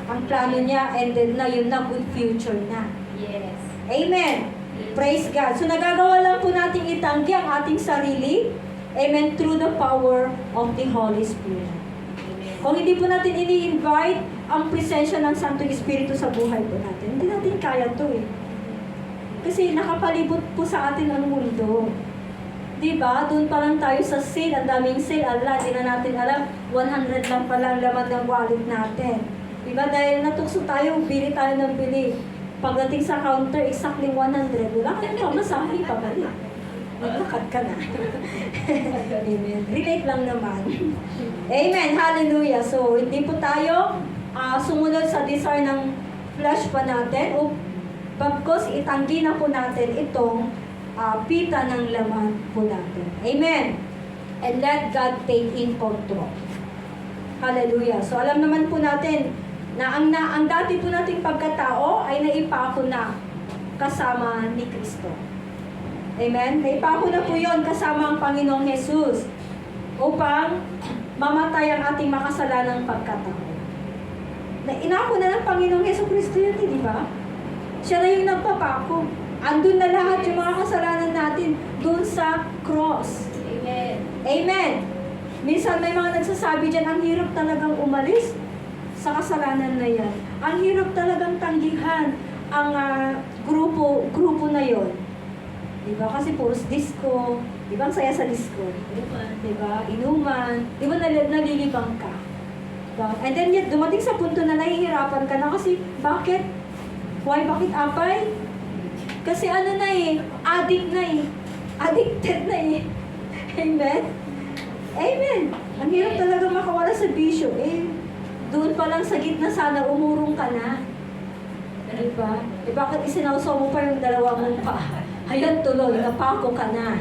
Ang plano niya, ended na, yun na, good future na. Yes. Amen. Praise God. So nagagawa lang po natin itanggi ang ating sarili. Amen. Through the power of the Holy Spirit. Amen. Kung hindi po natin ini-invite ang presensya ng Santong Espiritu sa buhay po natin, hindi natin kaya to eh. Kasi nakapalibot po sa atin ang mundo. Diba? Doon pa lang tayo sa sale. Ang daming sale. Allah, di na natin alam. 100 lang pala ang laman ng wallet natin. Diba? Dahil natukso tayo, bili tayo ng bili. Pagdating sa counter, exactly 100. Wala ka masahe pa ba? Naglakad ka na. Amen. Relate lang naman. Amen. Hallelujah. So, hindi po tayo sumunod sa desire ng flesh pa natin. O, bagkos itanggi na po natin itong pita ng laman po natin. Amen. And let God take in control. Hallelujah. So, alam naman po natin na ang dati po nating pagkatao ay naipako na kasama ni Kristo. Amen? Naipako na po yon kasama ang Panginoong Jesus upang mamatay ang ating makasalanang pagkatao. Inako na ng Panginoong Yesu Kristo yun, di ba? Siya na yung nagpapako. Andun na lahat yung mga kasalanan natin doon sa cross. Amen. Amen. Minsan may mga nagsasabi dyan, ang hirap talagang umalis sa kasalanan na yan. Ang hirap talagang tanggihan ang grupo na yon. Diba? Kasi puros disco. Diba? Ang saya sa disco. Diba? Inuman. Diba? Nalilibang ka. Diba? And then yet, dumating sa punto na nahihirapan ka na kasi, bakit? Why? Bakit apay? Kasi ano na eh, addict na eh. Addicted na eh. Amen? Amen. Ang hirap talaga makawala sa bisyo. Eh, doon pa lang sa gitna sana, umurong ka na. Diba? Eh, bakit isinawsaw mo pa yung dalawa mong pa? Ayan tuloy, napako ka na.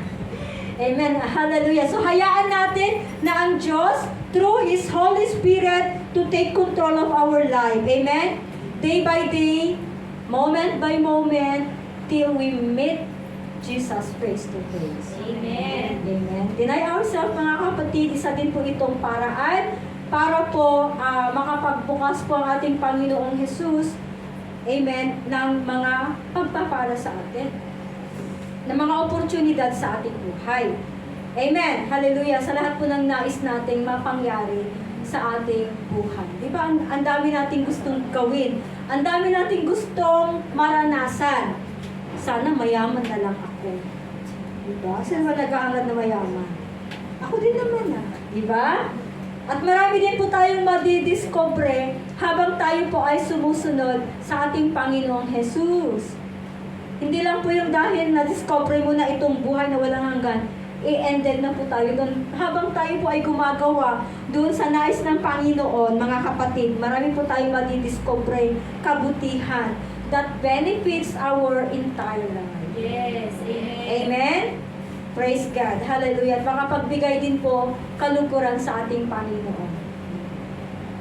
Amen. Hallelujah. So, hayaan natin na ang Diyos, through His Holy Spirit, to take control of our life. Amen? Day by day, moment by moment, till we meet Jesus face to face. Amen. Amen. Deny ourselves, mga kapatid, isa din po itong paraan para po makapagbukas po ang ating Panginoong Jesus, amen, ng mga pagpapala sa atin, ng mga oportunidad sa ating buhay. Amen. Hallelujah. Sa lahat po ng nais nating mapangyari sa ating buhay. Di ba? Ang dami nating gustong gawin. Ang dami nating gustong maranasan. Sana mayaman na lang ako. Diba? Sino ba nag-aangat na mayaman? Ako din naman Diba? At marami din po tayong madidiscover habang tayo po ay sumusunod sa ating Panginoong Jesus. Hindi lang po yung dahil na-discover mo na itong buhay na walang hanggan, i-ended na po tayo doon. Habang tayo po ay gumagawa doon sa nais ng Panginoon, mga kapatid, marami po tayong madidiscover kabutihan that benefits our entire life. Yes. Amen. Amen? Praise God. Hallelujah. At makapagbigay din po kaluguran sa ating Panginoon.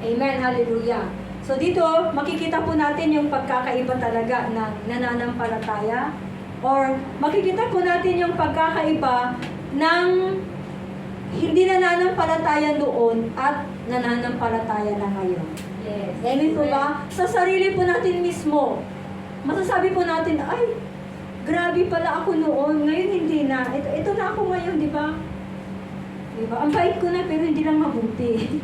Amen. Hallelujah. So dito, makikita po natin yung pagkakaiba talaga ng nananampalataya, or makikita po natin yung pagkakaiba ng hindi nananampalataya noon at nananampalataya na ngayon. Yes. Amen po ba? Sa sarili po natin mismo, masasabi po natin, ay, grabe pala ako noon, ngayon hindi na. Ito na ako ngayon, di ba? Di ba? Ang bait ko na, pero hindi lang mabuti.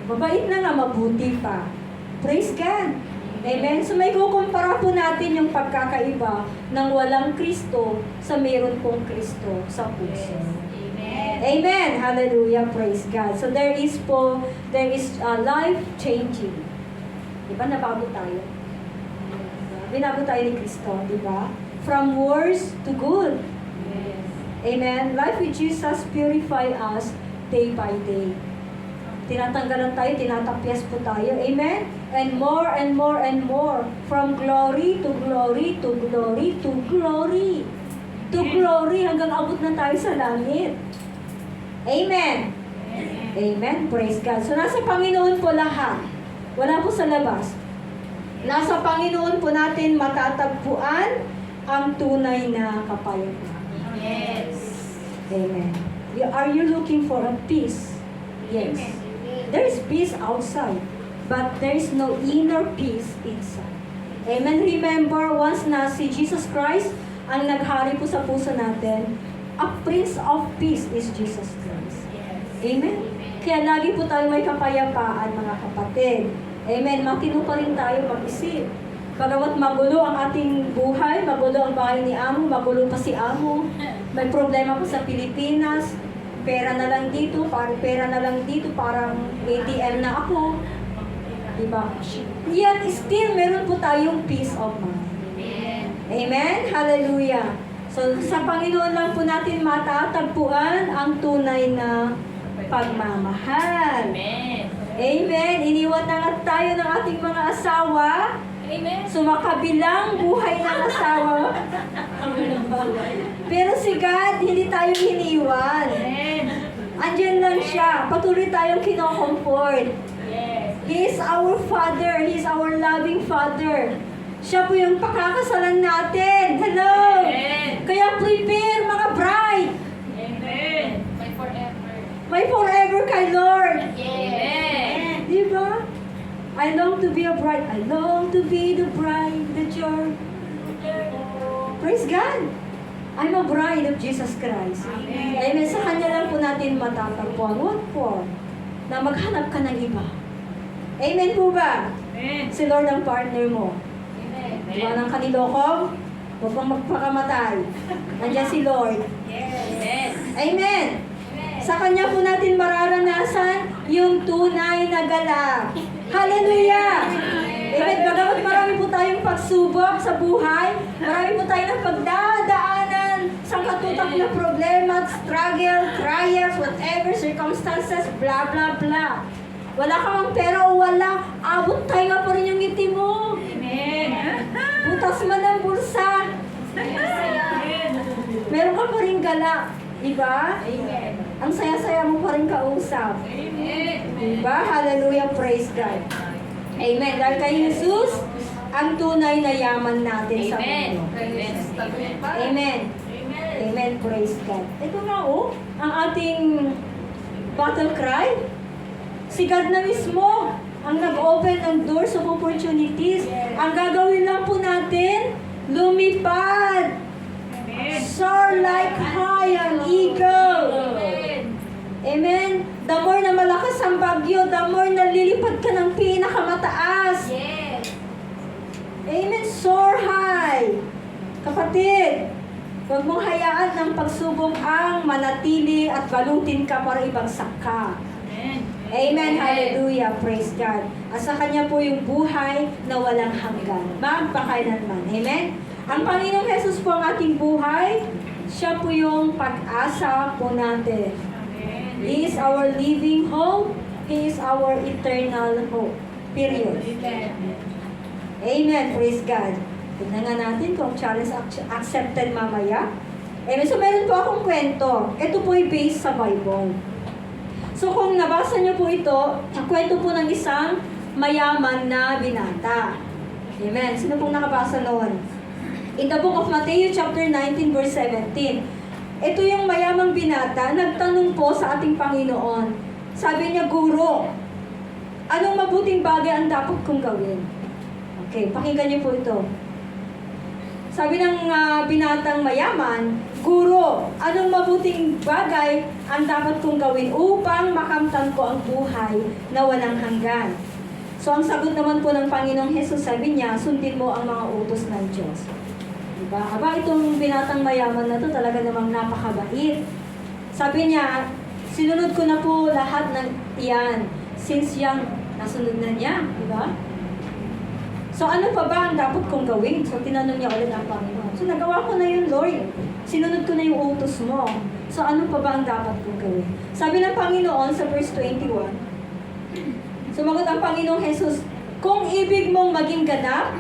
Mabait na nga, mabuti pa. Praise God. Amen. So may kukumpara po natin yung pagkakaiba ng walang Kristo sa meron pong Kristo sa puso. Amen. Amen. Hallelujah. Praise God. So there is life changing. Diba? Nabago tayo. Binago tayo ni Kristo. Diba? From worse to good. Yes. Amen. Life with Jesus purify us day by day. Tinatanggalan tayo, tinatapyas po tayo. Amen? And more and more and more. From glory to glory to glory to glory. To glory hanggang abot na tayo sa langit. Amen. Amen. Praise God. So nasa Panginoon po lahat. Wala po sa labas. Nasa Panginoon po natin matatagpuan ang tunay na kapayapaan. Yes. Amen. Are you looking for a peace? Yes. There is peace outside, but there is no inner peace inside. Amen. Remember, once na si Jesus Christ ang naghari po sa puso natin, a Prince of Peace is Jesus Christ. Amen. Kaya lagi po tayo may kapayapaan, mga kapatid. Amen. Matino pa rin tayo mag-isip. Bagamat magulo ang ating buhay, magulo ang bahay ni Amo, magulo pa si Amo, may problema po sa Pilipinas, pera na lang dito, parang ATM na ako. Diba? Yet still, meron po tayong peace of mind. Amen? Hallelujah. So, sa Panginoon lang po natin matatagpuan ang tunay na pagmamahal. Amen. Amen. Iniwan na nga tayo ng ating mga asawa. Amen. Sumakabilang buhay ng asawa. Pero si God, hindi tayo hiniwan. Amen. Andyan lang siya. Patuloy tayong kino-comfort. Yes. He is our Father. He is our loving Father. Siya po yung pakakasalan natin. Hello! Amen. Kaya prepare, mga bride. Amen. My forever. May forever kay Lord. Amen. Diba? I long to be a bride. I long to be the bride that you're... Praise God! I'm a bride of Jesus Christ. Amen. Amen. Sa Kanya lang po natin matatagpuan. What for? Na maghanap ka ng iba. Amen po ba? Amen. Si Lord ang partner mo. Amen. Diba ng kanilokong? Huwag kang magpakamatay. Nandiyan si Lord. Amen. Amen. Sa Kanya po natin mararanasan yung tunay na galak. Hallelujah! Amen. Bagamat marami po tayong pagsubok sa buhay, marami po tayong pagdadaanan sa katutak na problema, struggle, trials, whatever circumstances, blah, blah, blah. Wala ka mang pera o wala, abot tayo nga pa rin yung ngiti mo. Amen. Butas man ang bulsa. Amen. Meron ka pa rin gala. Diba? Amen. Ang saya-saya mo pa rin kausap. Amen. Diba? Hallelujah, praise God. Amen. Dahil kay Jesus, ang tunay na yaman natin sa Amen. mundo. Amen. Amen. Amen, praise God. Ito nga ang ating battle cry. Si God na mismo ang nag-open ng doors of opportunities. Ang gagawin lang po natin, lumipad. Soar like high an eagle. Amen. The more na malakas ang bagyo, the more na lilipad ka ng pinakamataas. Yes. Amen. Soar high. Kapatid, huwag mong hayaan ng pagsubok ang manatili at balutin ka para ibagsak ka. Amen. Hallelujah. Praise God. At sa Kanya po yung buhay na walang hanggan. Magpakailanman. Amen. Ang Panginoong Jesus po ang ating buhay. Siya po yung pag-asa po natin. He is our living hope. He is our eternal hope. Period. Amen. Praise God. Tignan nga natin kung challenge accepted mamaya. Amen. So meron po akong kwento. Ito po ay based sa Bible. So kung nabasa niyo po ito, ang kwento po ng isang mayaman na binata. Amen. Sino pong nakabasa noon? In the book of Matthew chapter 19 verse 17. Ito yung mayamang binata, nagtanong po sa ating Panginoon. Sabi niya, Guro, anong mabuting bagay ang dapat kong gawin? Okay, pakinggan niyo po ito. Sabi ng binatang mayaman, Guro, anong mabuting bagay ang dapat kong gawin upang makamtan ko ang buhay na walang hanggan? So, ang sagot naman po ng Panginoong Jesus, sabi niya, sundin mo ang mga utos ng Diyos. Diba? Aba, itong binatang mayaman na to talaga namang napakabait. Sabi niya, sinunod ko na po lahat ng iyan. Since young, nasunod na niya. Diba? So, ano pa ba ang dapat kong gawin? So, tinanong niya ulit ang Panginoon. So, nagawa ko na yun, Lord. Sinunod ko na yung utos mo. So, ano pa ba ang dapat kong gawin? Sabi ng Panginoon sa verse 21, sumagot ang Panginoong Jesus, kung ibig mong maging ganap,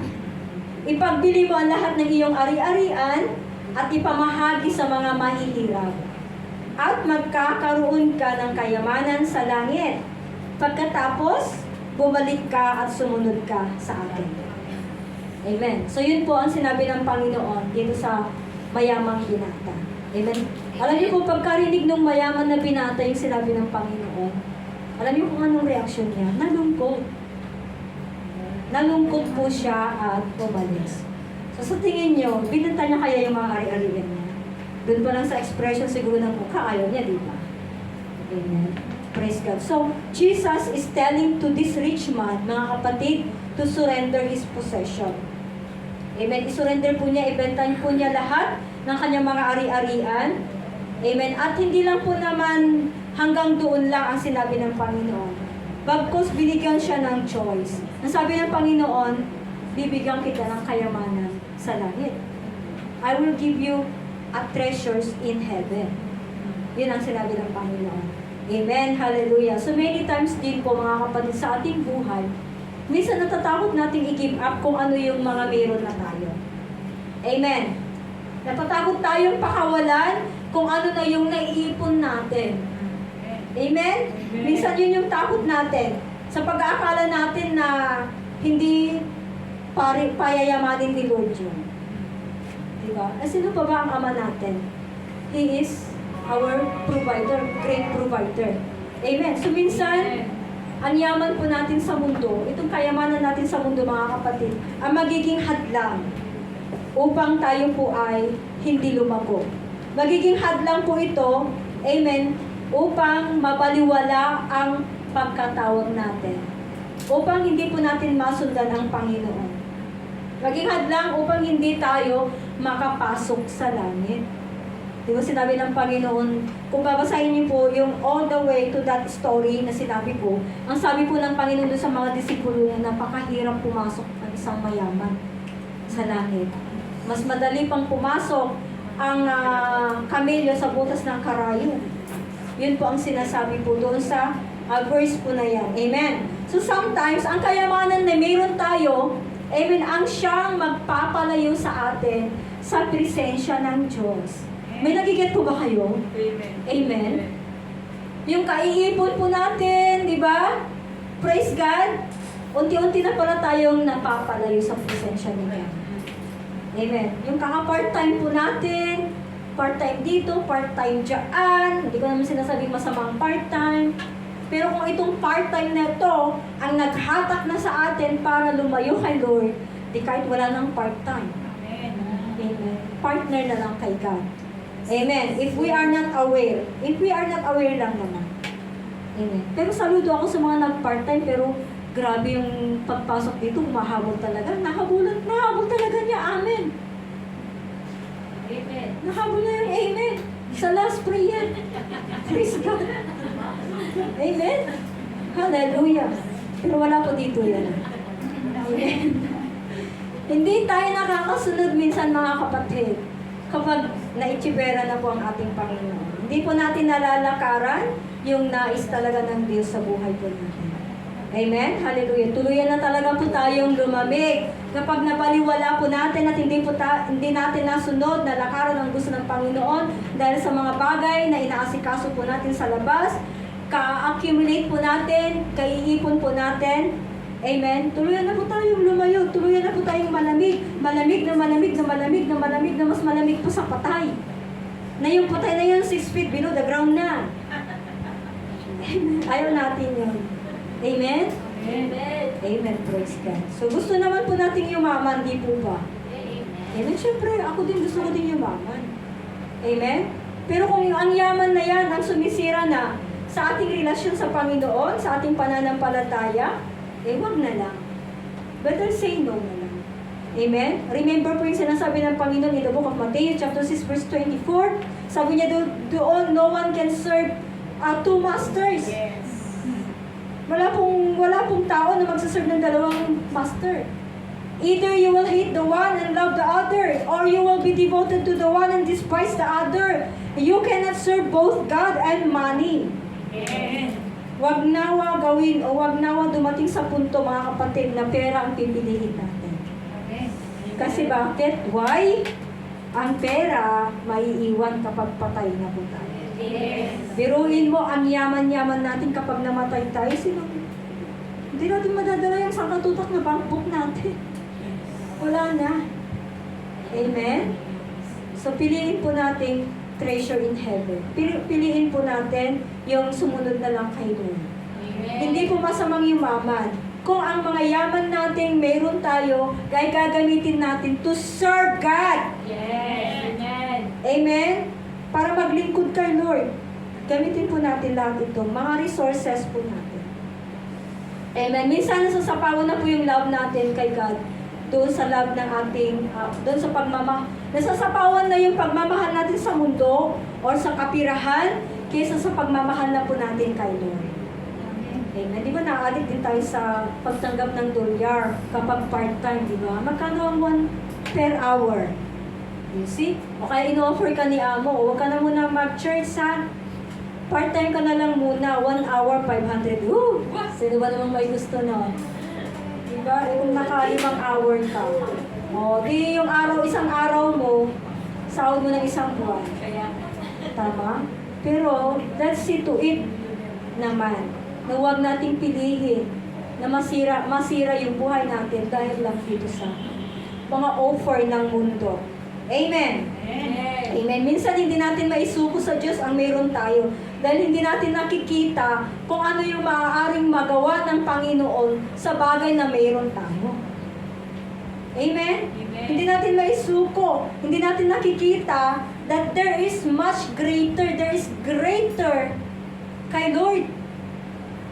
ipagbili mo ang lahat ng iyong ari-arian at ipamahagi sa mga mahihirap. At magkakaroon ka ng kayamanan sa langit. Pagkatapos, bumalik ka at sumunod ka sa akin. Amen. So yun po ang sinabi ng Panginoon dito sa mayamang binata. Amen. Alam niyo po, pagkarinig ng mayaman na binata yung sinabi ng Panginoon, alam niyo kung anong reaksyon niya? Nalungkot. Nalungkot po siya at umalis. So sa tingin niyo, binenta niya kaya yung mga ari-arian niya? Doon pa lang sa expression siguro ng mukha, ayaw niya, di ba? Amen. Praise God. So, Jesus is telling to this rich man, mga kapatid, to surrender his possession. Amen. I-surrender po niya, ibenta po niya lahat ng kanyang mga ari-arian. Amen. At hindi lang po naman hanggang doon lang ang sinabi ng Panginoon. Bagkus binigyan siya ng choice. Ang sabi ng Panginoon, bibigyan kita ng kayamanan sa langit. I will give you a treasures in heaven. Yun ang sinabi ng Panginoon. Amen. Hallelujah. So many times din po mga kapatid sa ating buhay, minsan natatakot nating i-give up kung ano yung mga meron na tayo. Amen. Natatakot tayong pakawalan kung ano na yung naiipon natin. Amen? Minsan yun yung takot natin. Sa pag-aakala natin na hindi payayamanin ni Lord yun. Diba? Sino pa ba ang Ama natin? He is our provider, great provider. Amen? So minsan, ang yaman po natin sa mundo, itong kayamanan natin sa mundo mga kapatid, ang magiging hadlang upang tayo po ay hindi lumago. Magiging hadlang po ito, amen, upang mabaliwala ang pagkatawag natin. Upang hindi po natin masundan ang Panginoon. Maging hadlang upang hindi tayo makapasok sa langit. Di ba sinabi ng Panginoon, kung babasahin niyo po yung all the way to that story na sinabi ko, ang sabi po ng Panginoon doon sa mga disipulo niya, napakahirap pumasok ng isang mayaman sa langit. Mas madali pang pumasok ang kamelyo sa butas ng karayo. Yun po ang sinasabi po doon sa verse po na yan. Amen. So sometimes, ang kayamanan na mayroon tayo, amen, ang siyang magpapalayo sa atin sa presensya ng Diyos. May nagiget po ba kayo? Amen. Amen. Yung kaiipon po natin, di ba? Praise God. Unti-unti na pala tayong napapalayo sa presensya niya. Amen. Yung kaka-part-time po natin, part-time dito, part-time dyan. Hindi ko naman sinasabing masamang part-time. Pero kung itong part-time na ito, ang naghatak na sa atin para lumayo kay Lord, di kahit wala ng part-time. Amen. Amen. Partner na lang kay God. Amen. If we are not aware lang naman. Amen. Pero saludo ako sa mga nag-part-time, pero grabe yung pagpasok dito, mahabol talaga. Nahabol talaga niya. Amen. Amen. Nahabol na yung amen. Sa last prayer. Praise God. Amen. Hallelujah. Pero wala po dito yan. Amen. Hindi tayo nakakasunod minsan mga kapatid kapag naitsibera na po ang ating Panginoon. Hindi po natin nalalakaran yung nais talaga ng Diyos sa buhay po natin. Amen? Hallelujah. Tuluyan na talaga po tayong lumamig. Kapag napaliwala po natin at hindi natin nasunod na lakaran ang gusto ng Panginoon dahil sa mga bagay na inaasikaso po natin sa labas, ka-accumulate po natin, kaiipon po natin. Amen? Tuluyan na po tayong lumayo. Tuluyan na po tayong malamig. Malamig na malamig na malamig na malamig na mas malamig po sa patay. Na yung patay na yun 6 feet below the ground na. Ayaw natin yun. Amen? Amen. Amen, praise God. So gusto naman po nating yumaman, di po ba? Amen. Amen, syempre, ako din gusto ko din yumaman. Amen? Pero kung ang yaman na yan, ang sumisira na sa ating relasyon sa Panginoon, sa ating pananampalataya, wag na lang. Better say no na lang. Amen? Remember po yung sinasabi ng Panginoon in the book of Matthew, chapter 6, verse 24. Sabi niya doon, no one can serve two masters. Yes. Wala pong tao na magsaserve ng dalawang master. Either you will hate the one and love the other, or you will be devoted to the one and despise the other. You cannot serve both God and money. Amen. Wag nawa gawin o wag nawa dumating sa punto, mga kapatid, na pera ang pipiliin natin. Amen. Kasi bakit? Why? Ang pera maiiwan kapag patay na po tayo. Yes. Biruin mo ang yaman-yaman natin kapag namatay tayo. Hindi natin madadala yung sangkatutak na bankbook natin. Wala na. Amen? So, piliin po natin treasure in heaven. Piliin po natin yung sumunod na lang kay Lord. Amen. Hindi po masamang yumaman. Kung ang mga yaman natin meron tayo, ay gagamitin natin to serve God. Yes. Amen. Amen? Para maglingkod kay Lord. Gamitin po natin lahat ito. Mga resources po natin. Amen. Minsan nasasapawan na po yung love natin kay God. Doon sa love ng ating, doon sa nasasapawan na yung pagmamahal natin sa mundo or sa kapirahan kaysa sa pagmamahal na po natin kay Lord. Amen. Di ba na-addict din tayo sa pagtanggap ng dolyar kapag part-time, di ba? Magkano ang 1 per hour? You see? O kaya in-offer ka ni amo, huwag ka na muna mag-church sa part-time ka na lang muna, 1 hour, 500. Woo! Sino ba namang may gusto na? Diba? Kung naka-5 hour ka. O, di yung isang araw mo, sahod mo ng isang buwan. Kaya. Tama? Pero, let's see to it naman. Na huwag nating pilihin na masira yung buhay natin dahil lang dito sa mga offer ng mundo. Amen. Amen. Amen. Minsan hindi natin maisuko sa Diyos ang meron tayo dahil hindi natin nakikita kung ano yung maaaring magawa ng Panginoon sa bagay na meron tayo. Amen? Amen. Hindi natin maisuko. Hindi natin nakikita that there is much greater, there is greater kay Lord.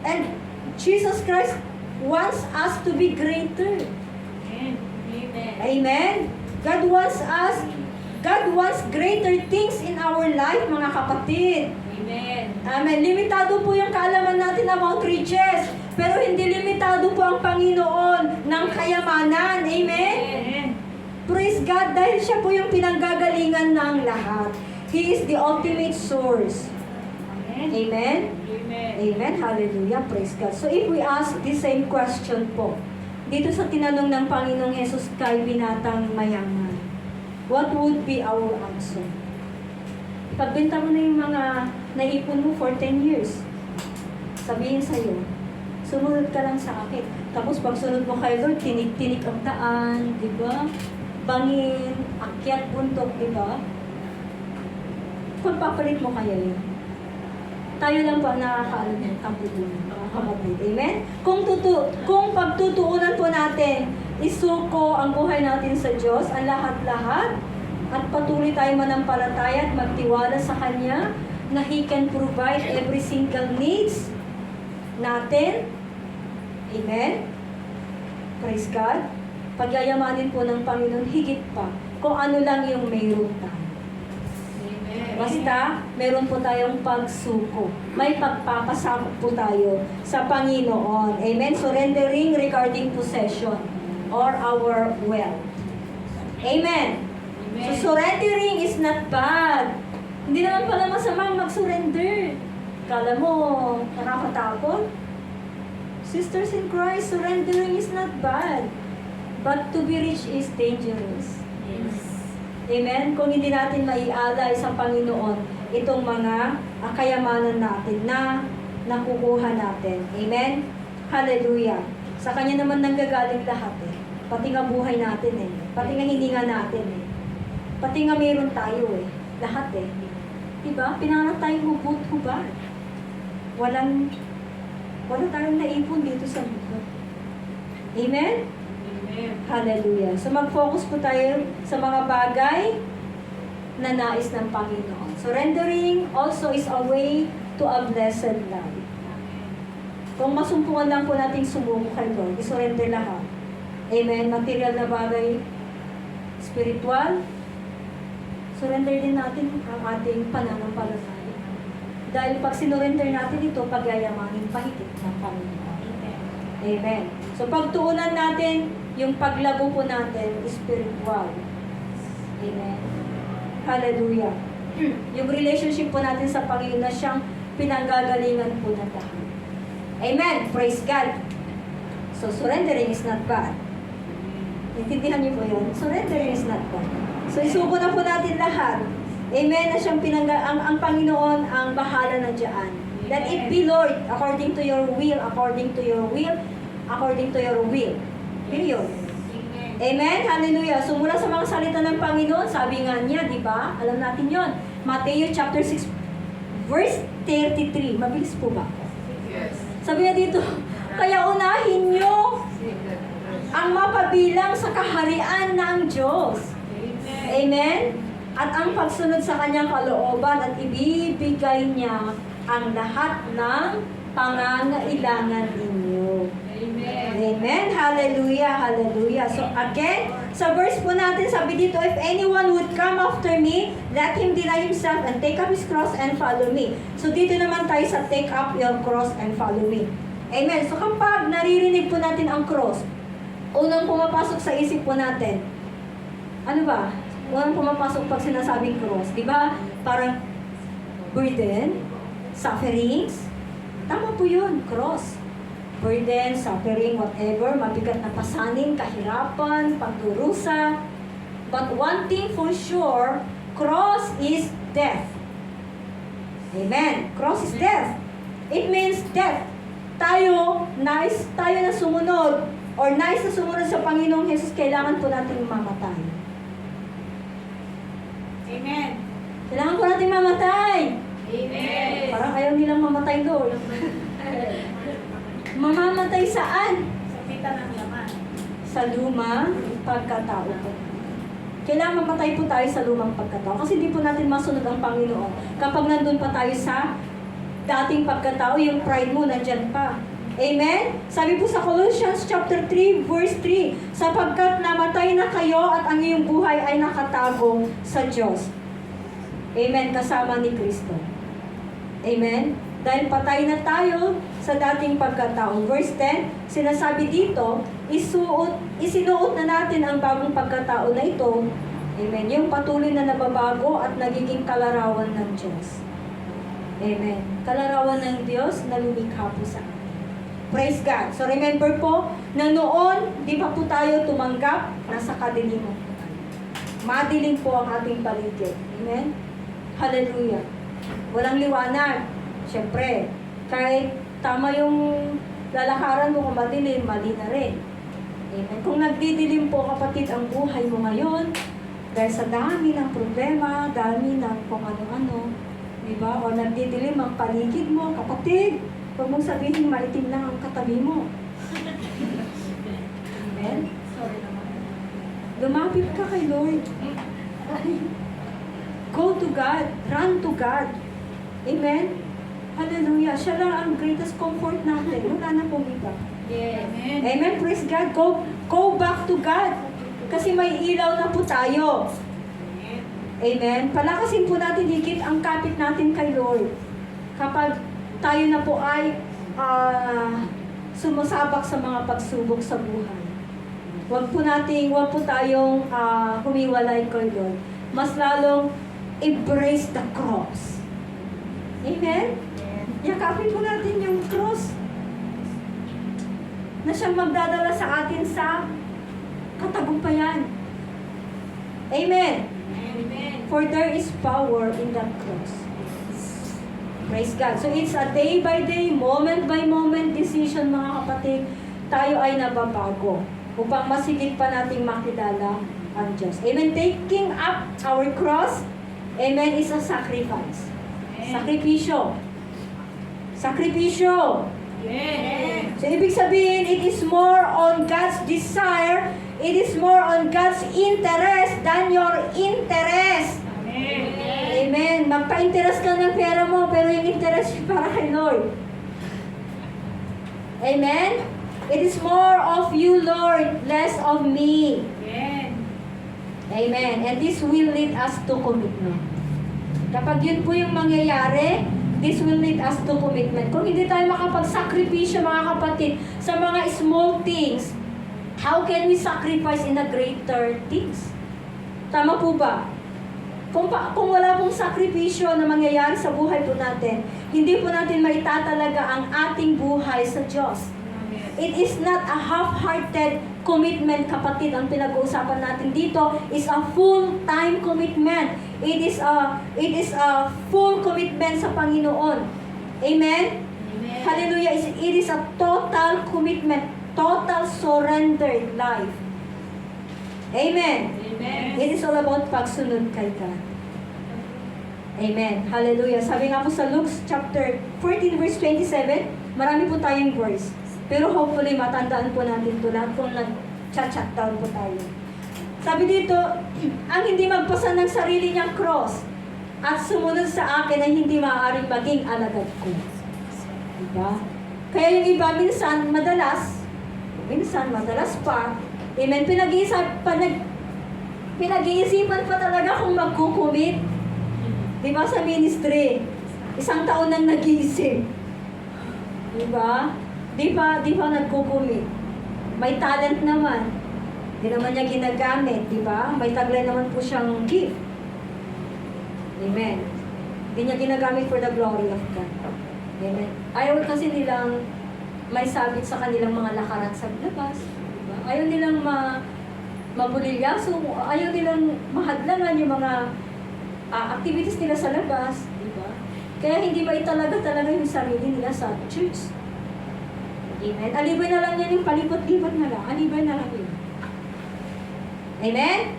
And Jesus Christ wants us to be greater. Amen. Amen. Amen? God wants greater things in our life, mga kapatid. Amen. Amen. Limitado po yung kaalaman natin about riches, pero hindi limitado po ang Panginoon ng kayamanan. Amen? Amen. Praise God, dahil siya po yung pinanggagalingan ng lahat. He is the ultimate source. Amen. Amen? Amen. Amen. Hallelujah. Praise God. So if we ask the same question po, dito sa tinanong ng Panginoong Jesus kay binatang mayaman, what would be our answer? Pagbenta mo na yung mga naipon mo for 10 years. Sabihin sa'yo, sumunod ka lang sa akin. Tapos pag sunod mo kay Lord, tinik-tinik ang daan, di ba? Bangin, akyat, buntok, di ba? Pagpapalit mo kaya yun? Tayo lang po ang nakakaano ng kapatid. Kapatid. Amen? Kung pagtutuunan po natin, isuko ang buhay natin sa Diyos, ang lahat-lahat, at patuloy tayo manampalataya at magtiwala sa Kanya na He can provide every single needs natin. Amen? Praise God. Pagyayamanin po ng Panginoon higit pa kung ano lang yung mayroon tayo. Basta, meron po tayong pagsuko. May pagpapasakop po tayo sa Panginoon. Amen? Surrendering regarding possession or our wealth. Amen? So, surrendering is not bad. Hindi naman pala masamang mag-surrender. Kala mo, nakakatakot? Sisters in Christ, surrendering is not bad. But to be rich is dangerous. Yes. Amen? Kung hindi natin maialay sa Panginoon itong mga kayamanan natin na nakukuha natin. Amen? Hallelujah. Sa Kanya naman nanggagaling lahat eh. Pati nga buhay natin eh. Pati nga hininga natin eh. Pati nga meron tayo eh. Lahat eh. Diba? Pinanganak tayong hubot-hubad. Wala tayong naipon dito sa mundo. Amen? Amen. Hallelujah. So mag-focus po tayo sa mga bagay na nais ng Panginoon. Surrendering also is a way to a blessed life. Kung masumpungan lang po nating sumuko kay Lord, isurrender lahat. Amen. Material na bagay, spiritual, surrender din natin ang ating pananampalataya. Dahil pag sinurrender natin ito, pagyayamanin pahigit ng Panginoon. Amen. So pagtuunan natin yung paglago po natin, spiritual. Amen. Hallelujah. Yung relationship po natin sa Panginoon na siyang pinanggagalingan po ng lahat. Amen. Praise God. So surrendering is not bad. Intindihan niyo po yun? Surrendering is not bad. So isuko na po natin lahat. Amen. Na siyang ang Panginoon ang bahala na dyan. Let it be, Lord, according to your will, according to your will, according to your will. Period. Amen. Hallelujah. So mula sa mga salita ng Panginoon, sabi nga niya, di ba? Alam natin yon. Matthew chapter 6, verse 33. Mabilis po ba? Yes. Sabi niya dito, kaya unahin niyo ang mapabilang sa kaharian ng Diyos. Amen? At ang pagsunod sa kanyang kalooban at ibibigay niya ang lahat ng pangangailangan ninyo. Amen. Amen. Hallelujah. Hallelujah. So again, sa verse po natin, sabi dito, if anyone would come after me, let him deny himself and take up his cross and follow me. So dito naman tayo sa take up your cross and follow me. Amen. So kapag naririnig po natin ang cross, unang pumapasok sa isip po natin, ano ba? Unang pumapasok pag sinasabing cross, di ba? Parang burden, sufferings. Tama po yun, cross. Burden, suffering, whatever, mabigat na pasanin, kahirapan, pagdurusa. But one thing for sure, cross is death. Amen. Cross is death. It means death. Tayo na sumunod, or nais na sumunod sa Panginoong Jesus, kailangan po natin mamatay. Amen. Kailangan po natin mamatay. Amen. Parang ayaw nilang mamatay, Lord. Mamamatay saan? Sa pita ng laman. Sa lumang pagkatao po. Kailangan mamatay po tayo sa lumang pagkatao. Kasi hindi po natin masunod ang Panginoon. Kapag nandun pa tayo sa dating pagkatao, yung pride mo nandyan pa. Amen? Sabi po sa Colossians chapter 3, verse 3, sapagkat namatay na kayo at ang iyong buhay ay nakatago sa Diyos. Amen? Kasama ni Kristo. Amen? Dahil patay na tayo sa dating pagkatao. Verse 10, sinasabi dito, isinuot na natin ang bagong pagkatao na ito. Amen? Yung patuloy na nababago at nagiging kalarawan ng Diyos. Amen? Kalarawan ng Diyos na lumikha po sa atin. Praise God. So remember po, na noon, di pa po tayo tumanggap, nasa kadiliman po tayo. Madilim po ang ating paligid. Amen? Hallelujah. Walang liwanag. Siyempre, kahit tama yung lalakaran mo kung madilim, mali na rin. Amen. Kung nagdidilim po kapatid ang buhay mo ngayon, dahil sa dami ng problema, dami ng kung ano-ano, di ba? O nagdidilim ang paligid mo, kapatid, huwag mong sabihin maitim lang ang katabi mo. Amen? Sorry naman. Lumapit ka kay Lord. Go to God. Run to God. Amen? Hallelujah. Siya lang ang greatest comfort natin. Wala na pong iba. Yes. Amen. Amen. Praise God. Go back to God. Kasi may ilaw na po tayo. Amen. Palakasin po natin higit ang kapit natin kay Lord. Kapag tayo na po ay sumasabak sa mga pagsubok sa buhay. Huwag po tayong humiwalay kay Lord. Mas lalong embrace the cross. Amen? Yakapin po natin yung cross na siyang magdadala sa atin sa katagumpayan. Amen? Amen. For there is power in that cross. Praise God. So it's a day by day, moment by moment decision mga kapatid. Tayo ay nababago upang masigit pa nating makilala ang Diyos. Amen. Taking up our cross, amen, is a sacrifice. Sakripisyo. Sakripisyo. Yes. So, ibig sabihin, it is more on God's desire, it is more on God's interest than your interest. Amen. Amen. Magpa-interest ka ng pera mo, pero yung interest para kay Lord. Amen? It is more of you, Lord, less of me. Amen. Amen. And this will lead us to commitment. Kapag yun po yung mangyayari, this will lead us to commitment. Kung hindi tayo makapagsakripisyo, mga kapatid, sa mga small things, how can we sacrifice in the greater things? Tama po ba? Kung wala pong sakripisyo na mangyayari sa buhay po natin, hindi po natin maitatalaga ang ating buhay sa Diyos. It is not a half-hearted commitment, kapatid. Ang pinag-uusapan natin dito is a full-time commitment. It is a full commitment sa Panginoon. Amen? Amen. Hallelujah. It is a total commitment, total surrendered life. Amen. Amen. It is all about pagsunod kay God. Amen. Hallelujah. Sabi nga po sa Luke chapter 14 verse 27, marami po tayong verse. Pero hopefully matandaan po natin ito lahat kung nag-chat down po tayo. Sabi dito, ang hindi magpasa ng sarili niyang cross at sumunod sa akin ay hindi maaaring maging alagad ko. Diba? Kaya yung iba minsan madalas pa, amen, pinag-iisipan pa talaga kung magkukumit. Diba sa ministry? 1 taon nang nag-iisip. Diba? Di ba nagkukumit? May talent naman. Di naman niya ginagamit, di ba? May taglay naman po siyang gift. Amen. Hindi niya ginagamit for the glory of God. Amen. Ayaw kasi nilang may sabit sa kanilang mga lakaran sa labas. Diba? Ayaw nilang mabulilyaso. Ayaw nilang mahadlangan yung mga activities nila sa labas. Diba? Kaya hindi ba talaga yung sarili nila sa church. Amen. Alibay na lang yan yung palipot-lipot na lang. Alibay na lang yun. Amen?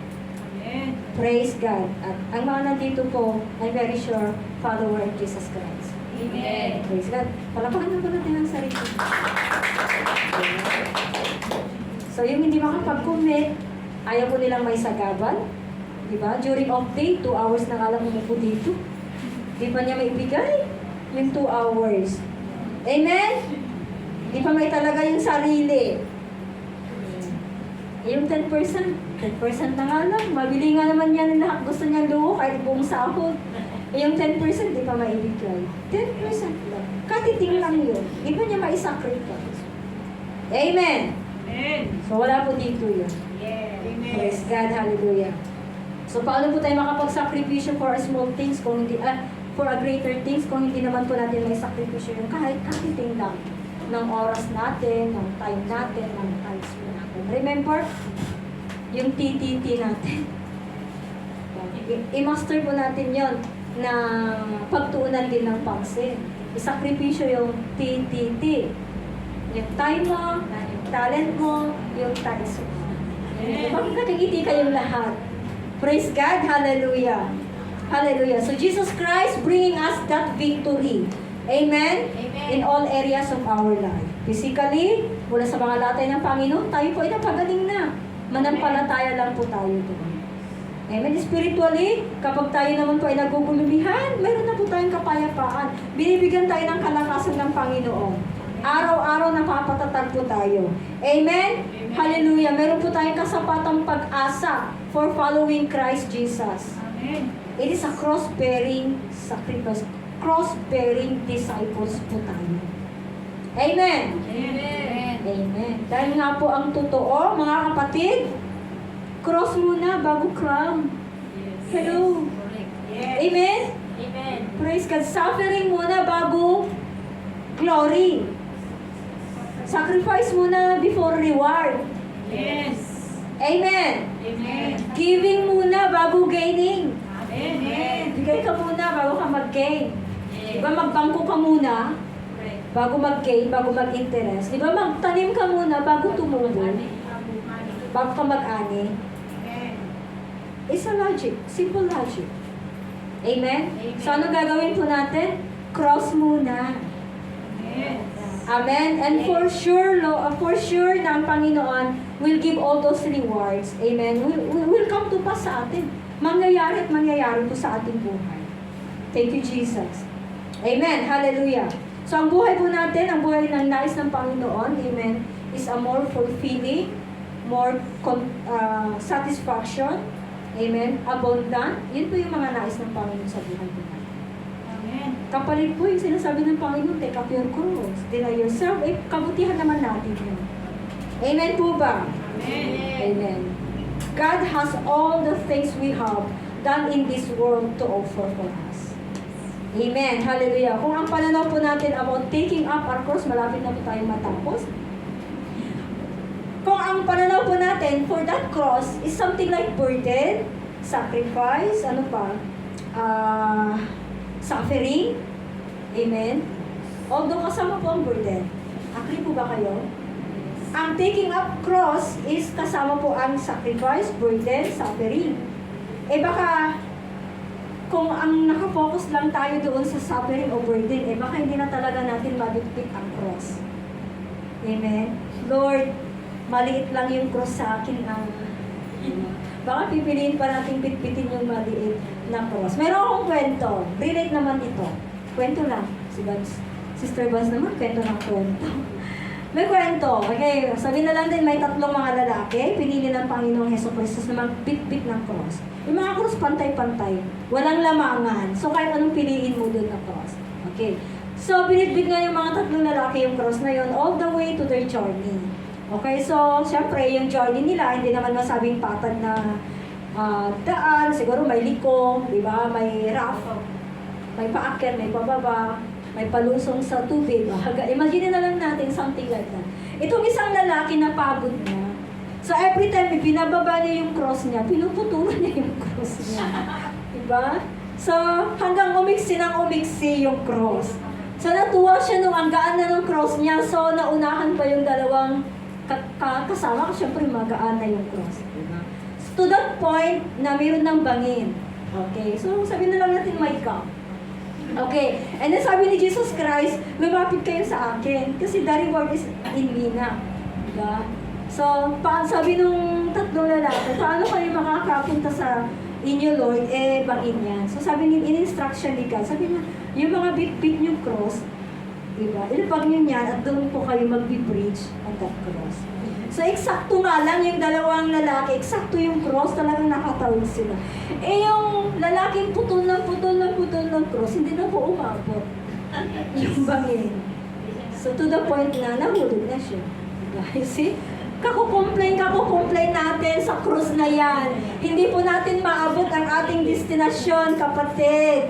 Amen. Praise God. At ang mga nandito po, I'm very sure, follower of Jesus Christ. Amen. Praise God. Palapakan na po natin ang sarili. So, yung hindi makapag-commit, ayaw po nilang may sagabal. Diba? During off day, 2 hours na alam mo po dito. Di pa niya maibigay yung 2 hours. Amen? Di pa may talaga yung sarili. Yung 10% na nga lang. Mabili nga naman yan lahat. Gusto niya luho kahit buong sahod. Yung 10% di pa maibigay. 10% lang. Katiting lang yun. Di pa niya maisacrifice. Amen. Amen. So wala po dito yun. Yes. Amen. Praise God. Hallelujah. So paano po tayo makapagsakripisyo for a small things kung hindi, for a greater things kung hindi naman po natin may sakripisyo yung kahit katiting lang ng oras natin, ng time natin, ng times po natin. Remember, yung TTT natin. I-master po natin yon na pagtuunan din ng pansin. Isakripisyo yung TTT. Yung time mo, yung talent mo, yung times mo. Bakit nakikiti kayong lahat? Praise God, hallelujah. Hallelujah. So Jesus Christ bringing us that victory. Amen? Amen. In all areas of our life. Physically, mula sa mga latay ng Panginoon, tayo po ay napagaling na. Manampalataya lang po tayo doon. Amen? Spiritually, kapag tayo naman po ay nagugulumihan, mayroon na po tayong kapayapaan. Binibigyan tayo ng kalakasan ng Panginoon. Araw-araw napapatatag po tayo. Amen? Amen. Hallelujah. Meron po tayong kasapatang pag-asa for following Christ Jesus. Amen. It is a cross-bearing sacrifice. Cross-bearing disciples po tayo. Amen? Amen. Amen. Dahil nga po ang totoo, mga kapatid, cross muna bago crown. Hello? Yes. Amen? Amen. Praise God. Suffering muna bago glory. Sacrifice muna before reward. Yes. Amen? Amen. Giving muna bago gaining. Amen. Bigay ka muna bago ka mag-gain. Diba magbangko ka muna bago mag-gain, bago mag-interest. Diba magtanim ka muna bago tumubo, bago ka mag-ani. It's a logic. Simple logic. Amen? Amen. So ano gagawin po natin? Cross muna. Amen? And for sure na ang Panginoon will give all those rewards. Amen? Will come to pass sa atin. Mangyayari at mangyayari po sa ating buhay. Thank you, Jesus. Amen. Hallelujah. So ang buhay po natin, ang buhay ng nais ng Panginoon, amen, is a more fulfilling, more satisfaction, amen, abundant. Yun po yung mga nais ng Panginoon sa buhay po natin. Amen. Kapalit po yung sinasabi ng Panginoon, take up your cross, deny yourself, kabutihan naman natin yun. Amen po ba? Amen. Amen. God has all the things we have done in this world to offer for us. Amen. Hallelujah. Kung ang pananaw po natin about taking up our cross, malapit na po tayong matapos. Kung ang pananaw po natin for that cross is something like burden, sacrifice, ano pa, suffering. Amen. Although kasama po ang burden. Agree po ba kayo? Ang taking up cross is kasama po ang sacrifice, burden, suffering. Eh baka, kung ang nakafocus lang tayo doon sa suffering o burden, eh baka hindi na talaga natin mabitbit ang cross. Amen? Lord, maliit lang yung cross sa akin ang... Baka pipiliin pa natin bitbitin yung maliit na cross. Meron akong kwento. Relate naman ito. Kwento lang. Sister Vance naman, kwento ng kwento. May kwento. Okay, sabihin na lang din, may tatlong mga lalaki, pinili ng Panginoong Hesus Kristus na magbitbit ng cross. Yung mga cross, pantay-pantay. Walang lamangan. So, kahit anong piliin mo doon na cross. Okay. So, binitbit nga yung mga tatlong lalaki yung cross na yun all the way to their journey. Okay, so, syempre, yung journey nila, hindi naman masabing patag na daan. Siguro may liko, di ba? May rough, may paakyat, may pababa, may palusong sa tubig. Imagine na lang natin something like that. Itong isang lalaki na pagod na. So every time binababa niya yung cross niya, pinuputulan niya yung cross niya. Diba? So hanggang umiksi yung cross. So natuwa siya nung ang gaan na ng cross niya. So naunahan pa yung dalawang kasama. Siyempre magaan na yung cross. Diba? So, to that point na mayroon ng bangin. Okay? So sabihin na lang natin may cup. Okay, and then sabi ni Jesus Christ, lumapit kayo sa akin kasi the reward is in me na. Diba? So, sabi nung tatlong lalaki, paano kayo makakapunta sa inyo, Lord? Eh, bangin yan. So, sabi ni, in-instruction ni God, sabi niya, yung mga bit-bit yung cross, diba? Ilapag niyo yan at doon po kayo mag-bridge on that cross. So, eksakto nga lang yung dalawang lalaki, eksakto yung cross, talagang nakatawid sila. Eh, yung lalaking putol ng cross, hindi na po umabot yung bangin. So, to the point na nahulog na siya. You see? Kakukomplain natin sa cross na yan. Hindi po natin maabot ang ating destinasyon, kapatid.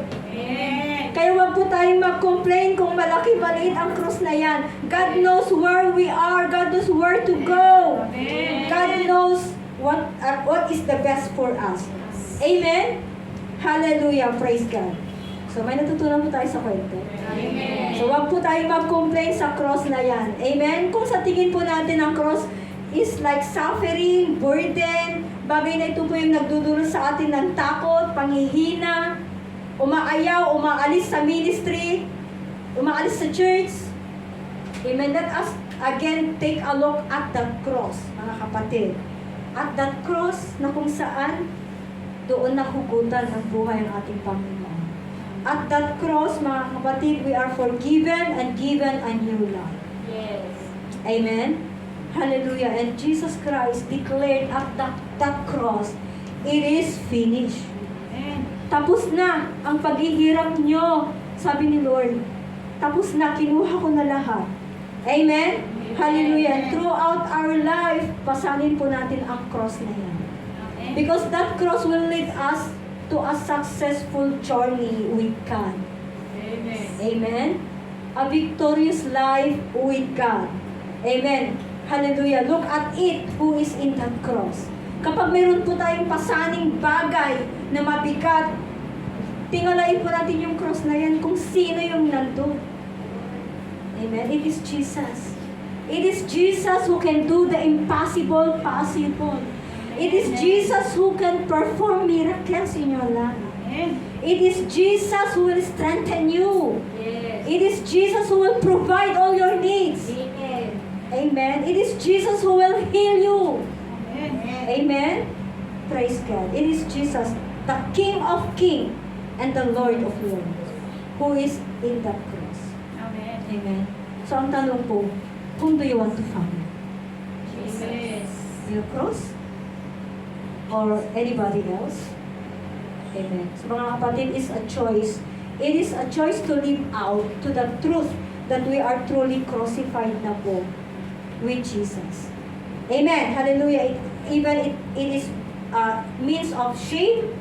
Kaya wag po tayong mag-complain kung malaki-maliit ang cross na yan. God knows where we are. God knows where to go. God knows what is the best for us. Amen? Hallelujah. Praise God. So may natutunan po tayo sa kwento. Amen. So wag po tayong mag-complain sa cross na yan. Amen? Kung sa tingin po natin ang cross is like suffering, burden, bagay na ito po yung nagdudulot sa atin ng takot, panghihina, umaayaw, umaalis sa ministry, umaalis sa church. Amen. Let us again take a look at that cross, mga kapatid. At that cross na kung saan doon nahugutan ang buhay ng ating Panginoon. At that cross, mga kapatid, we are forgiven and given a new life. Yes. Amen. Hallelujah. And Jesus Christ declared at that cross, it is finished. Tapos na ang paghihirap nyo, sabi ni Lord. Tapos na, kinuha ko na lahat. Amen? Hallelujah. Throughout our life, pasanin po natin ang cross na yan. Because that cross will lead us to a successful journey with God. Amen. Amen? A victorious life with God. Amen. Hallelujah. Look at it, who is in that cross. Kapag mayroon po tayong pasaning bagay na mabigat, tingalain po natin yung cross na yan kung sino yung nandun. Amen. It is Jesus. It is Jesus who can do the impossible possible. It is Jesus who can perform miracles in your life. It is Jesus who will strengthen you. Yes. It is Jesus who will provide all your needs. Amen. Amen. It is Jesus who will heal you. Amen. Praise God. It is Jesus, the King of Kings and the Lord of Lords, who is in that cross. Amen. Amen. So ang tanong po, whom do you want to follow? Amen. Your cross? Or anybody else? Amen. So mga kapatid, is a choice. It is a choice to live out to the truth that we are truly crucified na po with Jesus. Amen. Hallelujah. It is means of shame,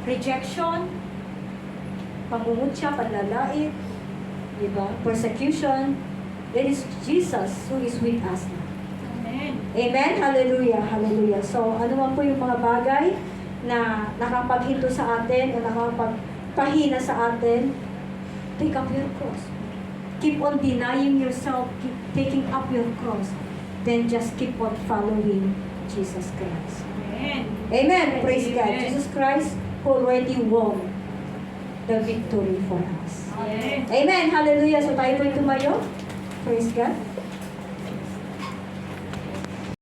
rejection, pangungutya, panlalait, diba? Persecution. It is Jesus who is with us now. Amen. Amen? Hallelujah, hallelujah. So, ano man po yung mga bagay na nakapaghinto sa atin o nakapagpahina sa atin, pick up your cross. Keep on denying yourself, keep taking up your cross. Then just keep on following Jesus Christ. Amen. Amen. Praise God. Amen. Jesus Christ already won the victory for us. Amen. Amen. Hallelujah. So tayo po'y tumayo. Praise God.